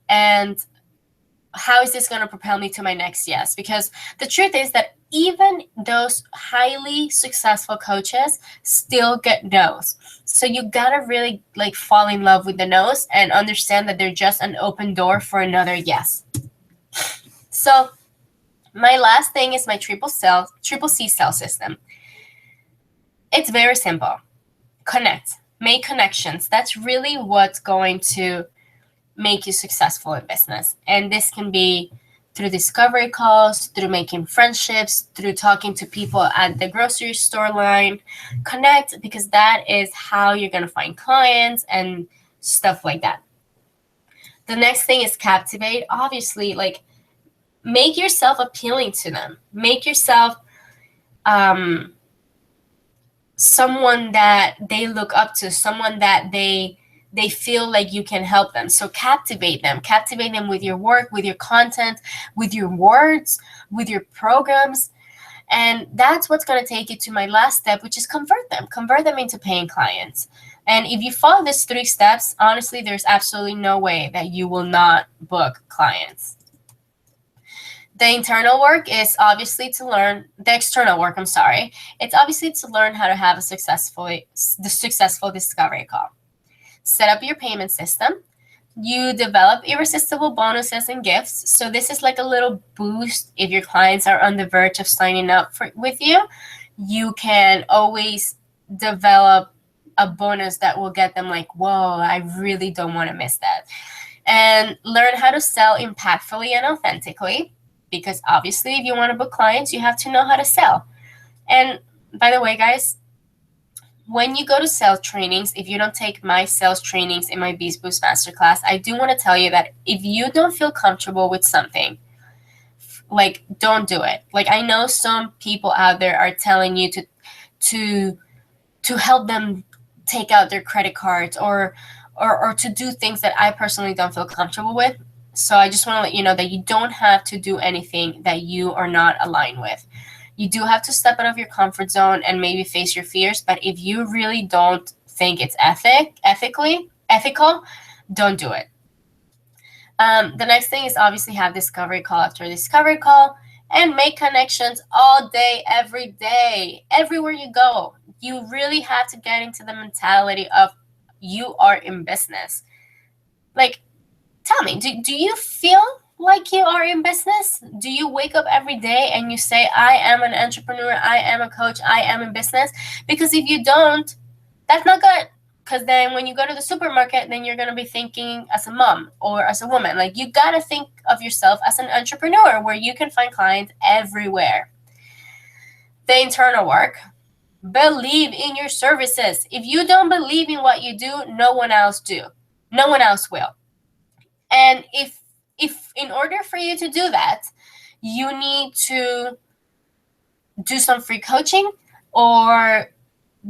And how is this going to propel me to my next yes? Because the truth is that even those highly successful coaches still get no's. So you got to really fall in love with the no's and understand that they're just an open door for another yes. So my last thing is my triple C cell system. It's very simple. Connect. Make connections. That's really what's going to make you successful in business. And this can be through discovery calls, through making friendships, through talking to people at the grocery store line. Connect, because that is how you're going to find clients and stuff like that. The next thing is captivate. Obviously, make yourself appealing to them. Make yourself someone that they look up to, someone that they feel like you can help them. So captivate them with your work, with your content, with your words, with your programs. And that's what's going to take you to my last step, which is convert them into paying clients. And if you follow these 3 steps, honestly, there's absolutely no way that you will not book clients. The internal work is obviously the external work, it's obviously to learn how to have a successful discovery call. Set up your payment system. You develop irresistible bonuses and gifts. So this is like a little boost if your clients are on the verge of signing up with you. You can always develop a bonus that will get them like, whoa, I really don't want to miss that. And learn how to sell impactfully and authentically, because obviously if you want to book clients, you have to know how to sell. And by the way, guys, when you go to sales trainings, if you don't take my sales trainings in my Beast Boost Masterclass, I do want to tell you that if you don't feel comfortable with something, like, don't do it. Like, I know some people out there are telling you to help them take out their credit cards or to do things that I personally don't feel comfortable with. So I just want to let you know that you don't have to do anything that you are not aligned with. You do have to step out of your comfort zone and maybe face your fears, but if you really don't think it's ethical, don't do it. The next thing is obviously have discovery call after discovery call and make connections all day, every day, everywhere you go. You really have to get into the mentality of you are in business. Like, tell me, do you feel like you are in business? Do you wake up every day and you say, I am an entrepreneur, I am a coach, I am in business? Because if you don't, that's not good. Because then when you go to the supermarket, then you're going to be thinking as a mom or as a woman. Like, you got to think of yourself as an entrepreneur where you can find clients everywhere. The internal work. Believe in your services. If you don't believe in what you do, no one else do. No one else will. And if in order for you to do that, you need to do some free coaching or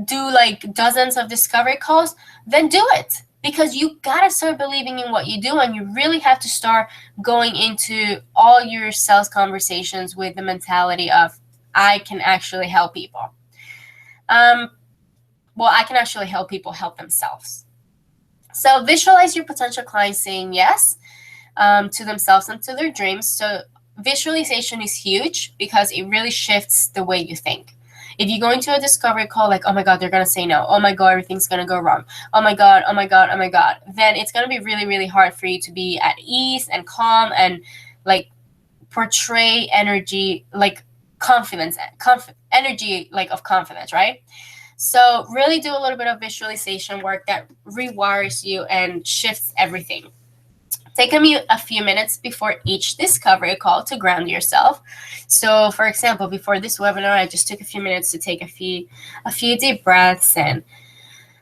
do like dozens of discovery calls, then do it. Because you gotta start believing in what you do, and you really have to start going into all your sales conversations with the mentality of, I can actually help people. I can actually help people help themselves. So visualize your potential clients saying yes to themselves and to their dreams. So visualization is huge because it really shifts the way you think. If you go into a discovery call like, oh my God, they're going to say no. Oh my God, everything's going to go wrong. Oh my God, oh my God, oh my God. Then it's going to be really, really hard for you to be at ease and calm and like portray energy, like confidence, energy like of confidence, right? So really do a little bit of visualization work that rewires you and shifts everything. Take a few minutes before each discovery call to ground yourself. So, for example, before this webinar, I just took a few minutes to take a few deep breaths, and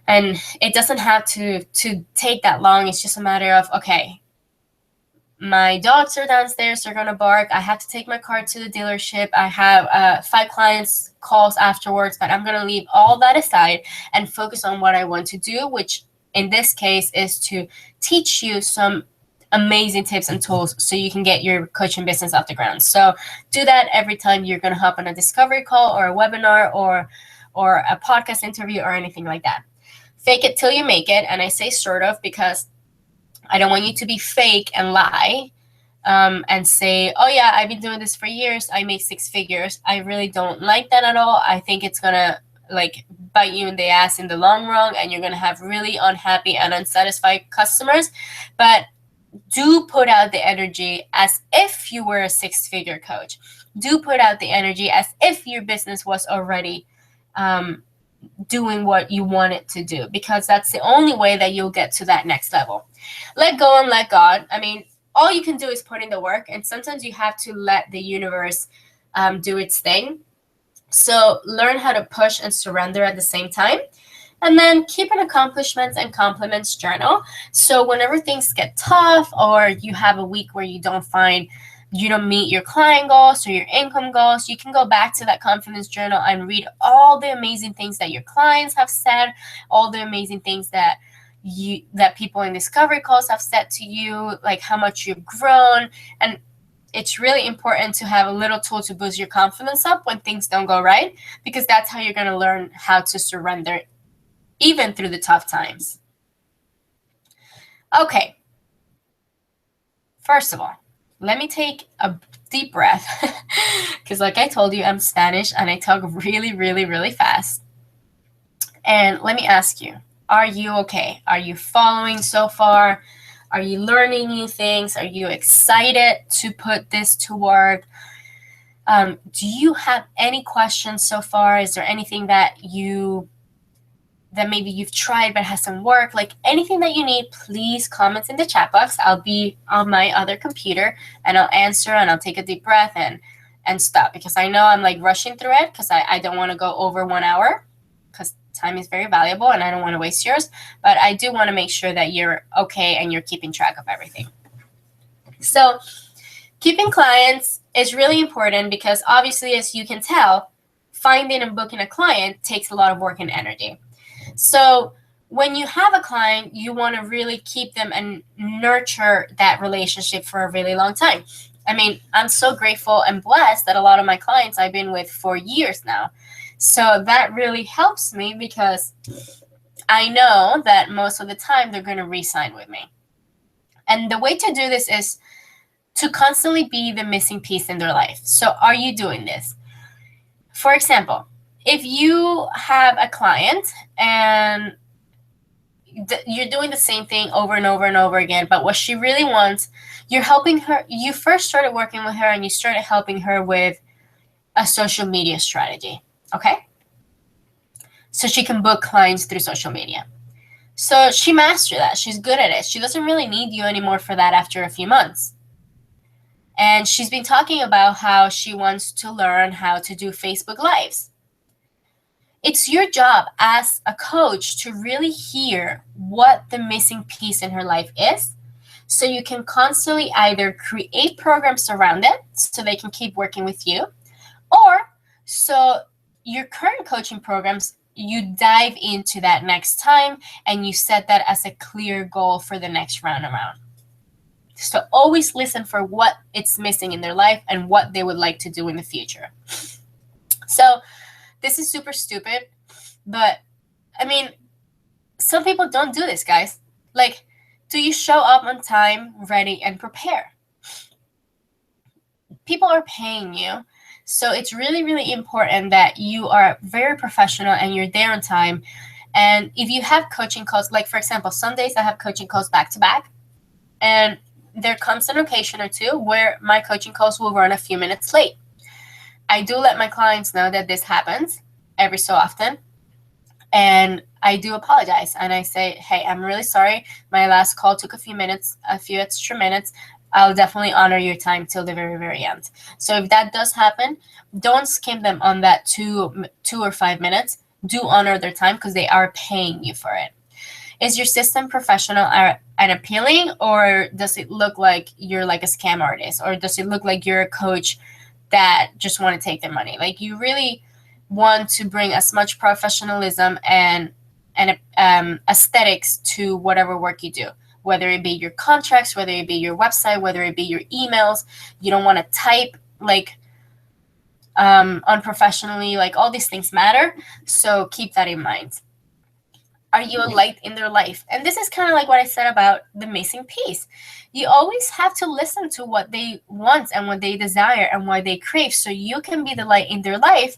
it doesn't have to take that long. It's just a matter of, okay, my dogs are downstairs, they're gonna bark. I have to take my car to the dealership. I have 5 clients calls afterwards, but I'm gonna leave all that aside and focus on what I want to do, which in this case is to teach you some amazing tips and tools so you can get your coaching business off the ground. So do that every time you're going to hop on a discovery call or a webinar or a podcast interview or anything like that. Fake it till you make it. And I say sort of because I don't want you to be fake and lie and say, oh yeah, I've been doing this for years, I make 6 figures. I really don't like that at all. I think it's going to like bite you in the ass in the long run, and you're going to have really unhappy and unsatisfied customers. But do put out the energy as if you were a 6-figure coach. Do put out the energy as if your business was already doing what you want it to do, because that's the only way that you'll get to that next level. Let go and let God. I mean, all you can do is put in the work, and sometimes you have to let the universe do its thing. So learn how to push and surrender at the same time. And then keep an accomplishments and compliments journal. So whenever things get tough or you have a week where you don't meet your client goals or your income goals, you can go back to that confidence journal and read all the amazing things that your clients have said, all the amazing things that people in discovery calls have said to you, like how much you've grown. And it's really important to have a little tool to boost your confidence up when things don't go right, because that's how you're going to learn how to surrender even through the tough times. Okay. First of all, let me take a deep breath because like I told you, I'm Spanish and I talk really, really, really fast. And let me ask you, are you okay? Are you following so far? Are you learning new things? Are you excited to put this to work? Do you have any questions so far? Is there anything that maybe you've tried but hasn't worked? Like anything that you need, please comment in the chat box. I'll be on my other computer and I'll answer, and I'll take a deep breath and stop, because I know I'm like rushing through it because I don't want to go over 1 hour, because time is very valuable and I don't want to waste yours, but I do want to make sure that you're okay and you're keeping track of everything. So keeping clients is really important because obviously, as you can tell, finding and booking a client takes a lot of work and energy. So when you have a client, you want to really keep them and nurture that relationship for a really long time. I mean, I'm so grateful and blessed that a lot of my clients I've been with for years now. So that really helps me because I know that most of the time they're going to re-sign with me. And the way to do this is to constantly be the missing piece in their life. So are you doing this? For example, if you have a client and you're doing the same thing over and over and over again, but what she really wants, you're helping her. You first started working with her and you started helping her with a social media strategy, okay? So she can book clients through social media. So she mastered that. She's good at it. She doesn't really need you anymore for that after a few months. And she's been talking about how she wants to learn how to do Facebook Lives. It's your job as a coach to really hear what the missing piece in her life is, so you can constantly either create programs around it so they can keep working with you, or so your current coaching programs, you dive into that next time and you set that as a clear goal for the next round around. So always listen for what it's missing in their life and what they would like to do in the future. So this is super stupid, but I mean, some people don't do this, guys. Like, do you show up on time, ready, and prepare? People are paying you. So it's really, really important that you are very professional and you're there on time. And if you have coaching calls, like for example, some days I have coaching calls back to back, and there comes an occasion or two where my coaching calls will run a few minutes late. I do let my clients know that this happens every so often, and I do apologize. And I say, hey, I'm really sorry. My last call took a few extra minutes. I'll definitely honor your time till the very, very end. So if that does happen, don't skim them on that 2 or 5 minutes. Do honor their time because they are paying you for it. Is your system professional and appealing, or does it look like you're like a scam artist, or does it look like you're a coach that just want to take their money? Like, you really want to bring as much professionalism and aesthetics to whatever work you do, whether it be your contracts, whether it be your website, whether it be your emails. You don't want to type like unprofessionally. Like, all these things matter, so keep that in mind. Are you a light in their life? And this is kind of like what I said about the missing piece. You always have to listen to what they want and what they desire and what they crave, so you can be the light in their life,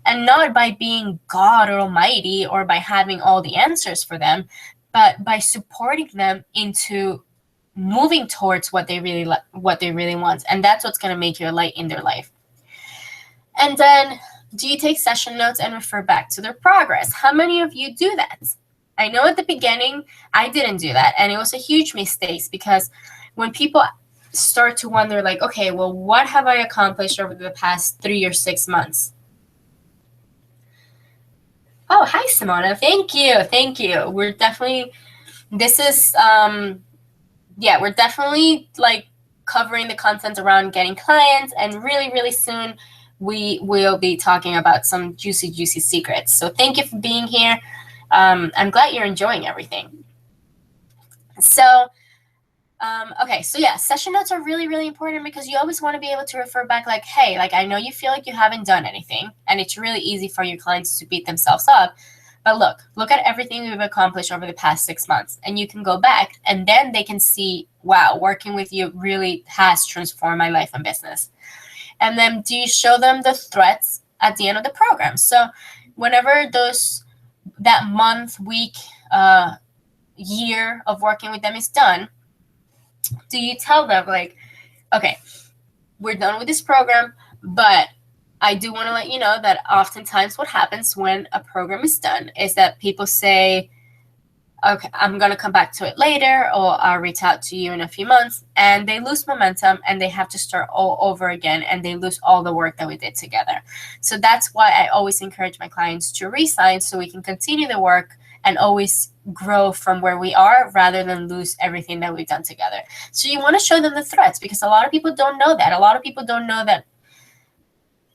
and not by being God or Almighty or by having all the answers for them, but by supporting them into moving towards what they really want. And that's what's going to make you a light in their life. And then, do you take session notes and refer back to their progress? How many of you do that? I know at the beginning I didn't do that, and it was a huge mistake, because when people start to wonder, like, okay, well, what have I accomplished over the past 3 or 6 months? Oh, hi, Simona. Thank you. We're definitely, this is, we're definitely like covering the content around getting clients, and really, really soon we will be talking about some juicy secrets. So thank you for being here. I'm glad you're enjoying everything. So, okay, so yeah, session notes are really, really important, because you always want to be able to refer back, like, hey, like, I know you feel like you haven't done anything, and it's really easy for your clients to beat themselves up, but look at everything we've accomplished over the past 6 months, and you can go back, and then they can see, wow, working with you really has transformed my life and business. And then, do you show them the threats at the end of the program? So whenever that month, week, year of working with them is done, do you tell them, like, okay, we're done with this program, but I do want to let you know that oftentimes what happens when a program is done is that people say, okay, I'm going to come back to it later, or I'll reach out to you in a few months, and they lose momentum and they have to start all over again, and they lose all the work that we did together. So that's why I always encourage my clients to resign, so we can continue the work and always grow from where we are rather than lose everything that we've done together. So you want to show them the threats, because a lot of people don't know that. A lot of people don't know that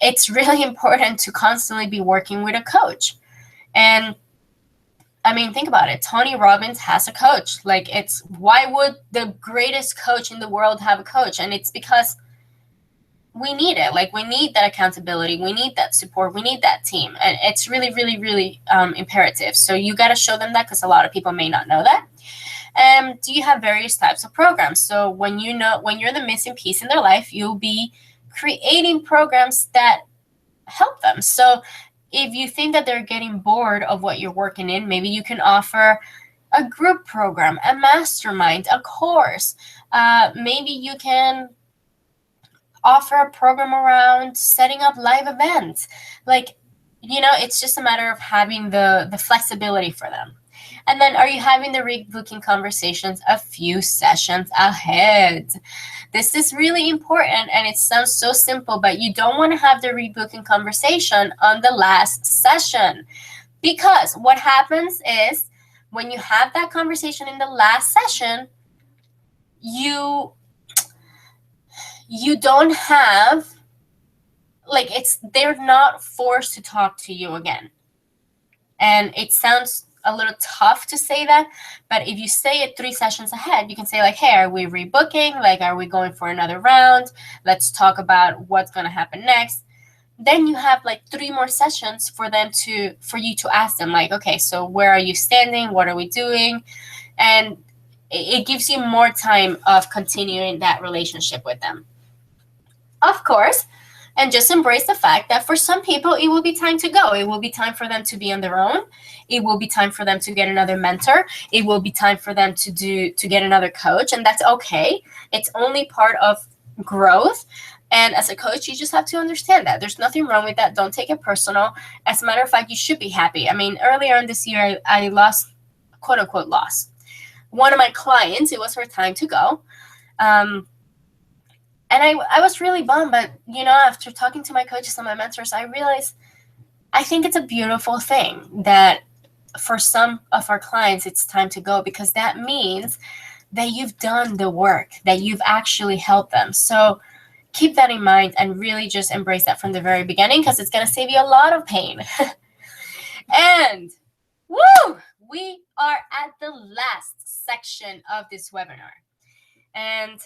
it's really important to constantly be working with a coach. And I mean, think about it. Tony Robbins has a coach. Like, it's, why would the greatest coach in the world have a coach? And it's because we need it. Like, we need that accountability. We need that support. We need that team. And it's really, really, really imperative. So you got to show them that, because a lot of people may not know that. Do you have various types of programs? So when you're the missing piece in their life, you'll be creating programs that help them. So if you think that they're getting bored of what you're working in, maybe you can offer a group program, a mastermind, a course. Maybe you can offer a program around setting up live events. Like, it's just a matter of having the flexibility for them. And then, are you having the rebooking conversations a few sessions ahead? This is really important, and it sounds so simple, but you don't want to have the rebooking conversation on the last session, because what happens is, when you have that conversation in the last session, you don't have, like, they're not forced to talk to you again. And it sounds a little tough to say that, but if you say it 3 sessions ahead, you can say, like, hey, are we rebooking? Like, are we going for another round? Let's talk about what's going to happen next. Then you have like 3 more sessions for you to ask them, like, okay, so where are you standing? What are we doing? And it gives you more time of continuing that relationship with them. Of course, and just embrace the fact that for some people, it will be time to go. It will be time for them to be on their own. It will be time for them to get another mentor. It will be time for them to get another coach, and that's okay. It's only part of growth. And as a coach, you just have to understand that. There's nothing wrong with that. Don't take it personal. As a matter of fact, you should be happy. I mean, earlier in this year, I lost, quote unquote, lost one of my clients. It was her time to go. And I was really bummed, but, after talking to my coaches and my mentors, I realized I think it's a beautiful thing that for some of our clients, it's time to go, because that means that you've done the work, that you've actually helped them. So keep that in mind and really just embrace that from the very beginning, because it's going to save you a lot of pain. And woo, we are at the last section of this webinar. And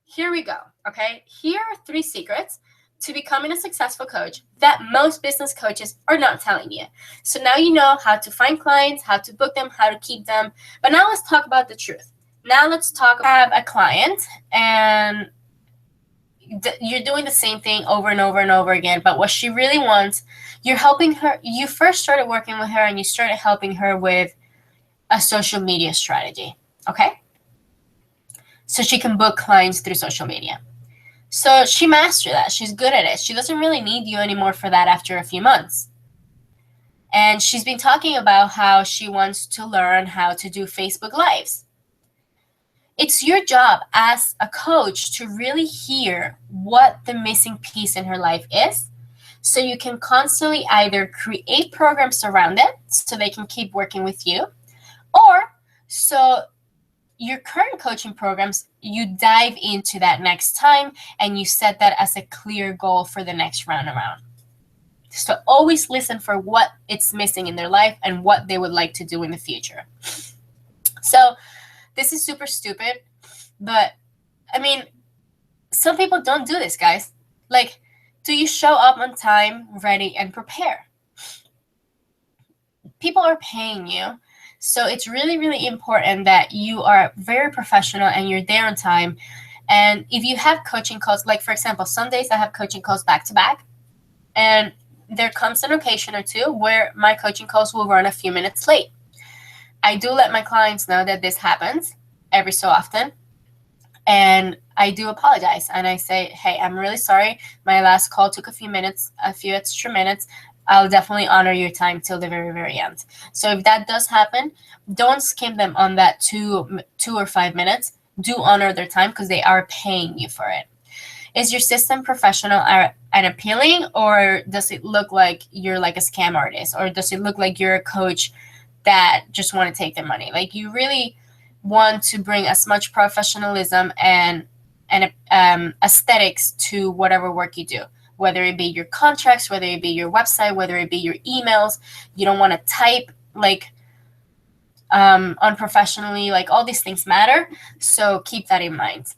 here we go, okay? Here are 3 secrets to becoming a successful coach that most business coaches are not telling you. So now you know how to find clients, how to book them, how to keep them. But now let's talk about the truth. Now let's talk about a client, and you're doing the same thing over and over and over again, but what she really wants, you're helping her. You first started working with her and you started helping her with a social media strategy, okay? So she can book clients through social media. So she mastered that. She's good at it. She doesn't really need you anymore for that after a few months. And she's been talking about how she wants to learn how to do Facebook Lives. It's your job as a coach to really hear what the missing piece in her life is, so you can constantly either create programs around it so they can keep working with you, or so your current coaching programs, you dive into that next time and you set that as a clear goal for the next round around. So always listen for what it's missing in their life and what they would like to do in the future. So this is super stupid, but I mean, some people don't do this, guys. Like, do you show up on time, ready, and prepare? People are paying you. So it's really, really important that you are very professional and you're there on time. And if you have coaching calls, like for example, some days I have coaching calls back to back, and there comes an occasion or two where my coaching calls will run a few minutes late. I do let my clients know that this happens every so often, and I do apologize. And I say, hey, I'm really sorry. My last call took a few extra minutes. I'll definitely honor your time till the very, very end. So if that does happen, don't skim them on that 2 or 5 minutes. Do honor their time because they are paying you for it. Is your system professional and appealing, or does it look like you're like a scam artist, or does it look like you're a coach that just want to take their money? Like, you really want to bring as much professionalism and aesthetics to whatever work you do, whether it be your contracts, whether it be your website, whether it be your emails. You don't want to type like unprofessionally. Like, all these things matter, so keep that in mind.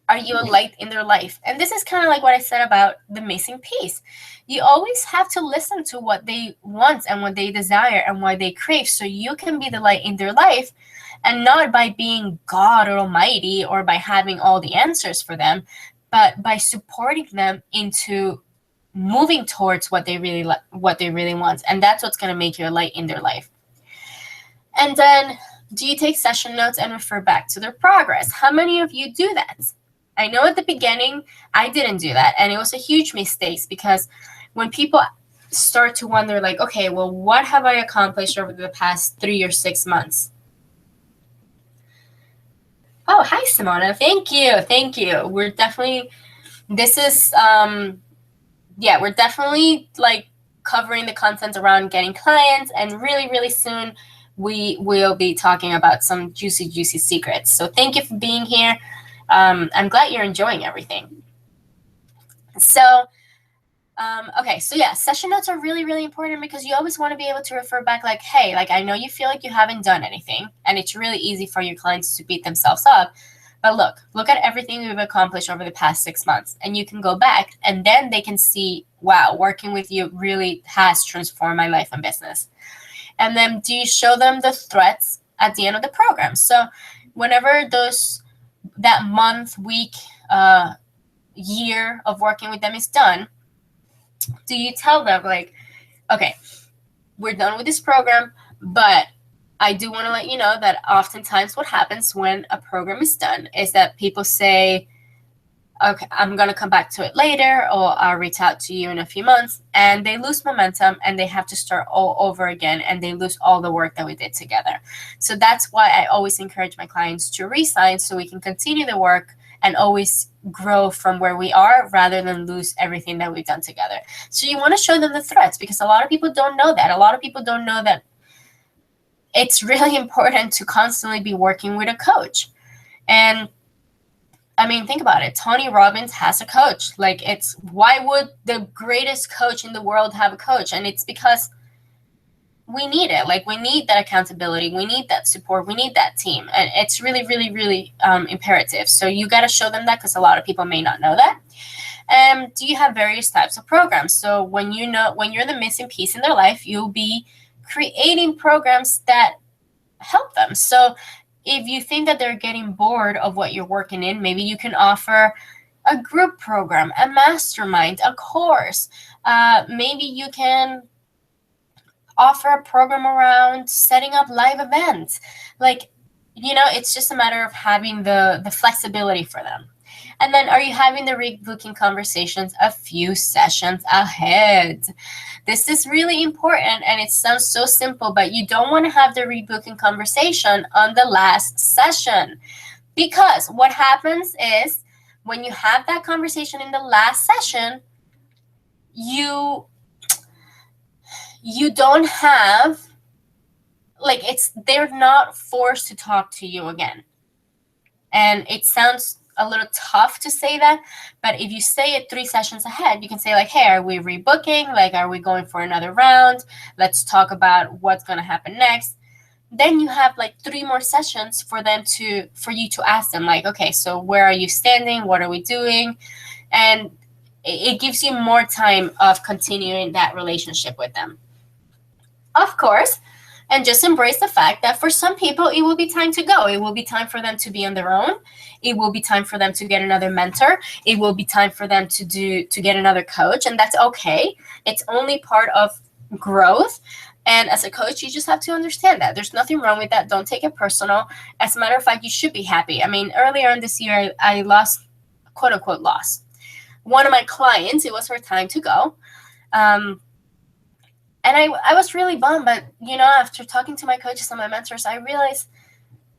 Are you a light in their life? And this is kind of like what I said about the missing piece. You always have to listen to what they want and what they desire and what they crave, so you can be the light in their life, and not by being God Almighty or by having all the answers for them, but by supporting them into moving towards what they really want. And that's what's going to make you a light in their life. And then, do you take session notes and refer back to their progress? How many of you do that? I know at the beginning I didn't do that, and it was a huge mistake, because when people start to wonder, like, okay, well, what have I accomplished over the past 3 or 6 months? Oh, hi, Simona. Thank you. We're definitely, this is, we're definitely like covering the content around getting clients, and really, really soon we will be talking about some juicy secrets. So thank you for being here. I'm glad you're enjoying everything. So, okay, so yeah, session notes are really, really important, because you always want to be able to refer back, like, hey, like, I know you feel like you haven't done anything, and it's really easy for your clients to beat themselves up. But look at everything we've accomplished over the past 6 months, and you can go back, and then they can see, wow, working with you really has transformed my life and business. And then, do you show them the threats at the end of the program? So whenever that month, week, year of working with them is done, do you tell them, like, okay, we're done with this program, but I do want to let you know that oftentimes what happens when a program is done is that people say, okay, I'm going to come back to it later, or I'll reach out to you in a few months, and they lose momentum, and they have to start all over again, and they lose all the work that we did together. So that's why I always encourage my clients to re-sign, so we can continue the work and always grow from where we are, rather than lose everything that we've done together. So you want to show them the threats, because a lot of people don't know that. A lot of people don't know that it's really important to constantly be working with a coach. And I mean, think about it. Tony Robbins has a coach. Like, why would the greatest coach in the world have a coach? And it's because we need it. Like, we need that accountability. We need that support. We need that team. And it's really, really, really imperative. So you got to show them that, because a lot of people may not know that. Do you have various types of programs? So when you're the missing piece in their life, you'll be creating programs that help them. So if you think that they're getting bored of what you're working in, maybe you can offer a group program, a mastermind, a course. Maybe you can offer a program around setting up live events. Like, it's just a matter of having the flexibility for them. And then, are you having the rebooking conversations a few sessions ahead? This is really important, and it sounds so simple, but you don't want to have the rebooking conversation on the last session, because what happens is, when you have that conversation in the last session, you don't have, like, they're not forced to talk to you again. And it sounds a little tough to say that, but if you say it 3 sessions ahead, you can say, like, hey, are we rebooking? Like, are we going for another round? Let's talk about what's going to happen next. Then you have like 3 more sessions for you to ask them, like, okay, so where are you standing? What are we doing? And it gives you more time of continuing that relationship with them. Of course, and just embrace the fact that for some people, it will be time to go. It will be time for them to be on their own. It will be time for them to get another mentor. It will be time for them to get another coach, and that's okay. It's only part of growth. And as a coach, you just have to understand that. There's nothing wrong with that. Don't take it personal. As a matter of fact, you should be happy. I mean, earlier in this year, I lost, quote unquote, lost one of my clients. It was her time to go. And I was really bummed, but after talking to my coaches and my mentors, I realized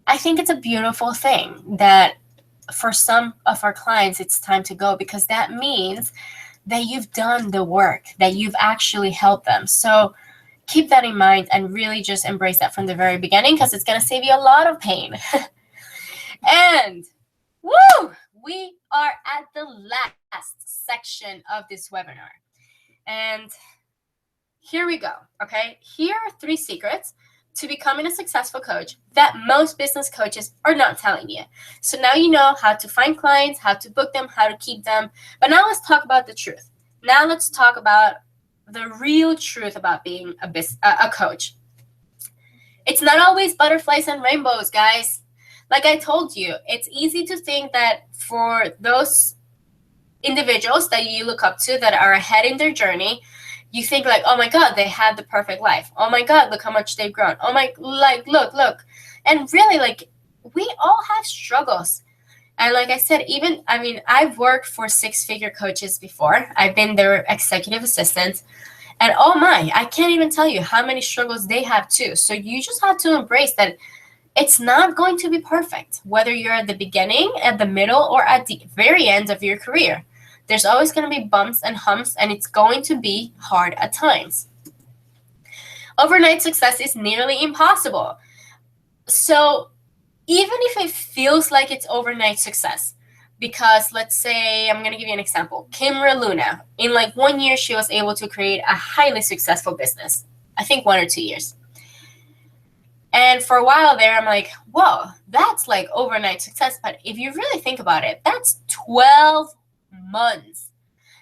I think it's a beautiful thing that for some of our clients, it's time to go, because that means that you've done the work, that you've actually helped them. So keep that in mind and really just embrace that from the very beginning, because it's going to save you a lot of pain. And woo, we are at the last section of this webinar. And here we go, okay? Here are 3 secrets to becoming a successful coach that most business coaches are not telling you. So now you know how to find clients, how to book them, how to keep them. But now let's talk about the truth. Now let's talk about the real truth about being a coach. It's not always butterflies and rainbows, guys. Like I told you, it's easy to think that for those individuals that you look up to that are ahead in their journey, you think like, oh my God, they had the perfect life. Oh my God, look how much they've grown. Oh my, like, look. And really, like, we all have struggles. And like I said, I've worked for 6-figure coaches before. I've been their executive assistant. And oh my, I can't even tell you how many struggles they have too. So you just have to embrace that it's not going to be perfect, whether you're at the beginning, at the middle, or at the very end of your career. There's always going to be bumps and humps, and it's going to be hard at times. Overnight success is nearly impossible. So even if it feels like it's overnight success, because let's say, I'm going to give you an example. Kimra Luna, in like 1 year, she was able to create a highly successful business. I think 1 or 2 years. And for a while there, I'm like, whoa, that's like overnight success. But if you really think about it, that's 12 months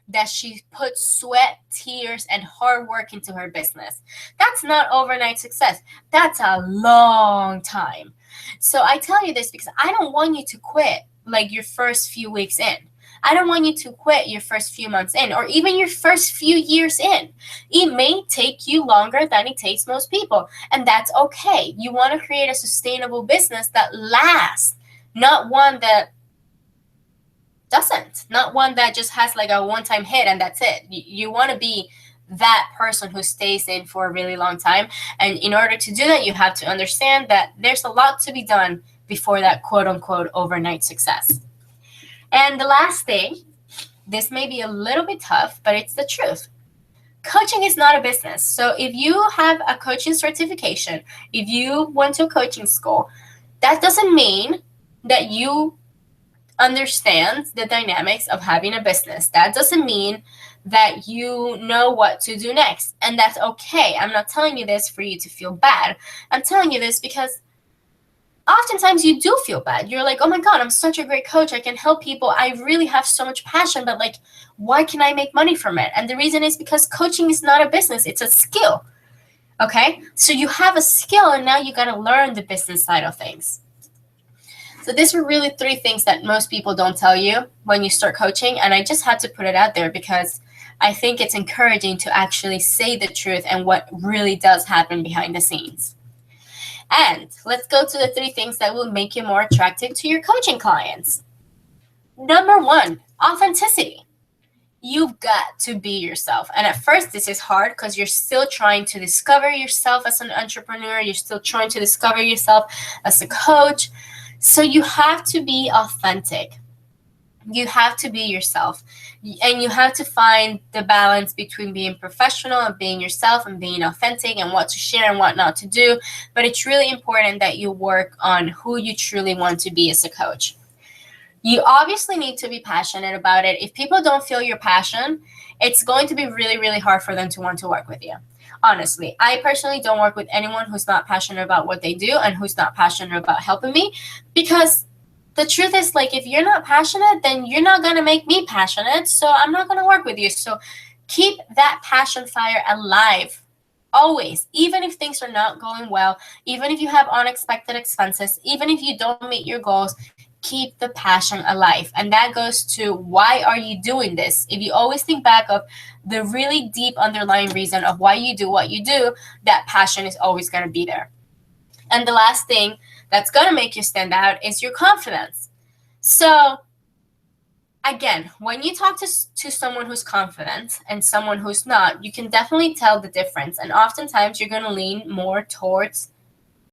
that she put sweat, tears, and hard work into her business. That's not overnight success. That's a long time. So I tell you this because I don't want you to quit like your first few weeks in. I don't want you to quit your first few months in, or even your first few years in. It may take you longer than it takes most people, and that's okay. You want to create a sustainable business that lasts, not one that doesn't, not one that just has like a one-time hit and that's it. You want to be that person who stays in for a really long time. And in order to do that, you have to understand that there's a lot to be done before that quote-unquote overnight success. And the last thing, this may be a little bit tough, but it's the truth. Coaching is not a business. So if you have a coaching certification, if you went to a coaching school, that doesn't mean that you understand the dynamics of having a business. That doesn't mean that you know what to do next. And that's okay. I'm not telling you this for you to feel bad. I'm telling you this because oftentimes you do feel bad. You're like, oh my God, I'm such a great coach. I can help people. I really have so much passion, but like, why can I make money from it? And the reason is because coaching is not a business. It's a skill. Okay? So you have a skill and now you got to learn the business side of things. So these were really 3 things that most people don't tell you when you start coaching. And I just had to put it out there because I think it's encouraging to actually say the truth and what really does happen behind the scenes. And let's go to the 3 things that will make you more attractive to your coaching clients. Number 1, authenticity. You've got to be yourself. And at first, this is hard because you're still trying to discover yourself as an entrepreneur. You're still trying to discover yourself as a coach. So you have to be authentic. You have to be yourself. And you have to find the balance between being professional and being yourself and being authentic and what to share and what not to do. But it's really important that you work on who you truly want to be as a coach. You obviously need to be passionate about it. If people don't feel your passion, it's going to be really, really hard for them to want to work with you. Honestly, I personally don't work with anyone who's not passionate about what they do and who's not passionate about helping me, because the truth is, like, if you're not passionate, then you're not going to make me passionate, so I'm not going to work with you. So keep that passion fire alive always, even if things are not going well, even if you have unexpected expenses, even if you don't meet your goals, keep the passion alive. And that goes to, why are you doing this? If you always think back of the really deep underlying reason of why you do what you do, that passion is always going to be there. And the last thing that's going to make you stand out is your confidence. So Again, when you talk to someone who's confident and someone who's not, you can definitely tell the difference. And oftentimes you're going to lean more towards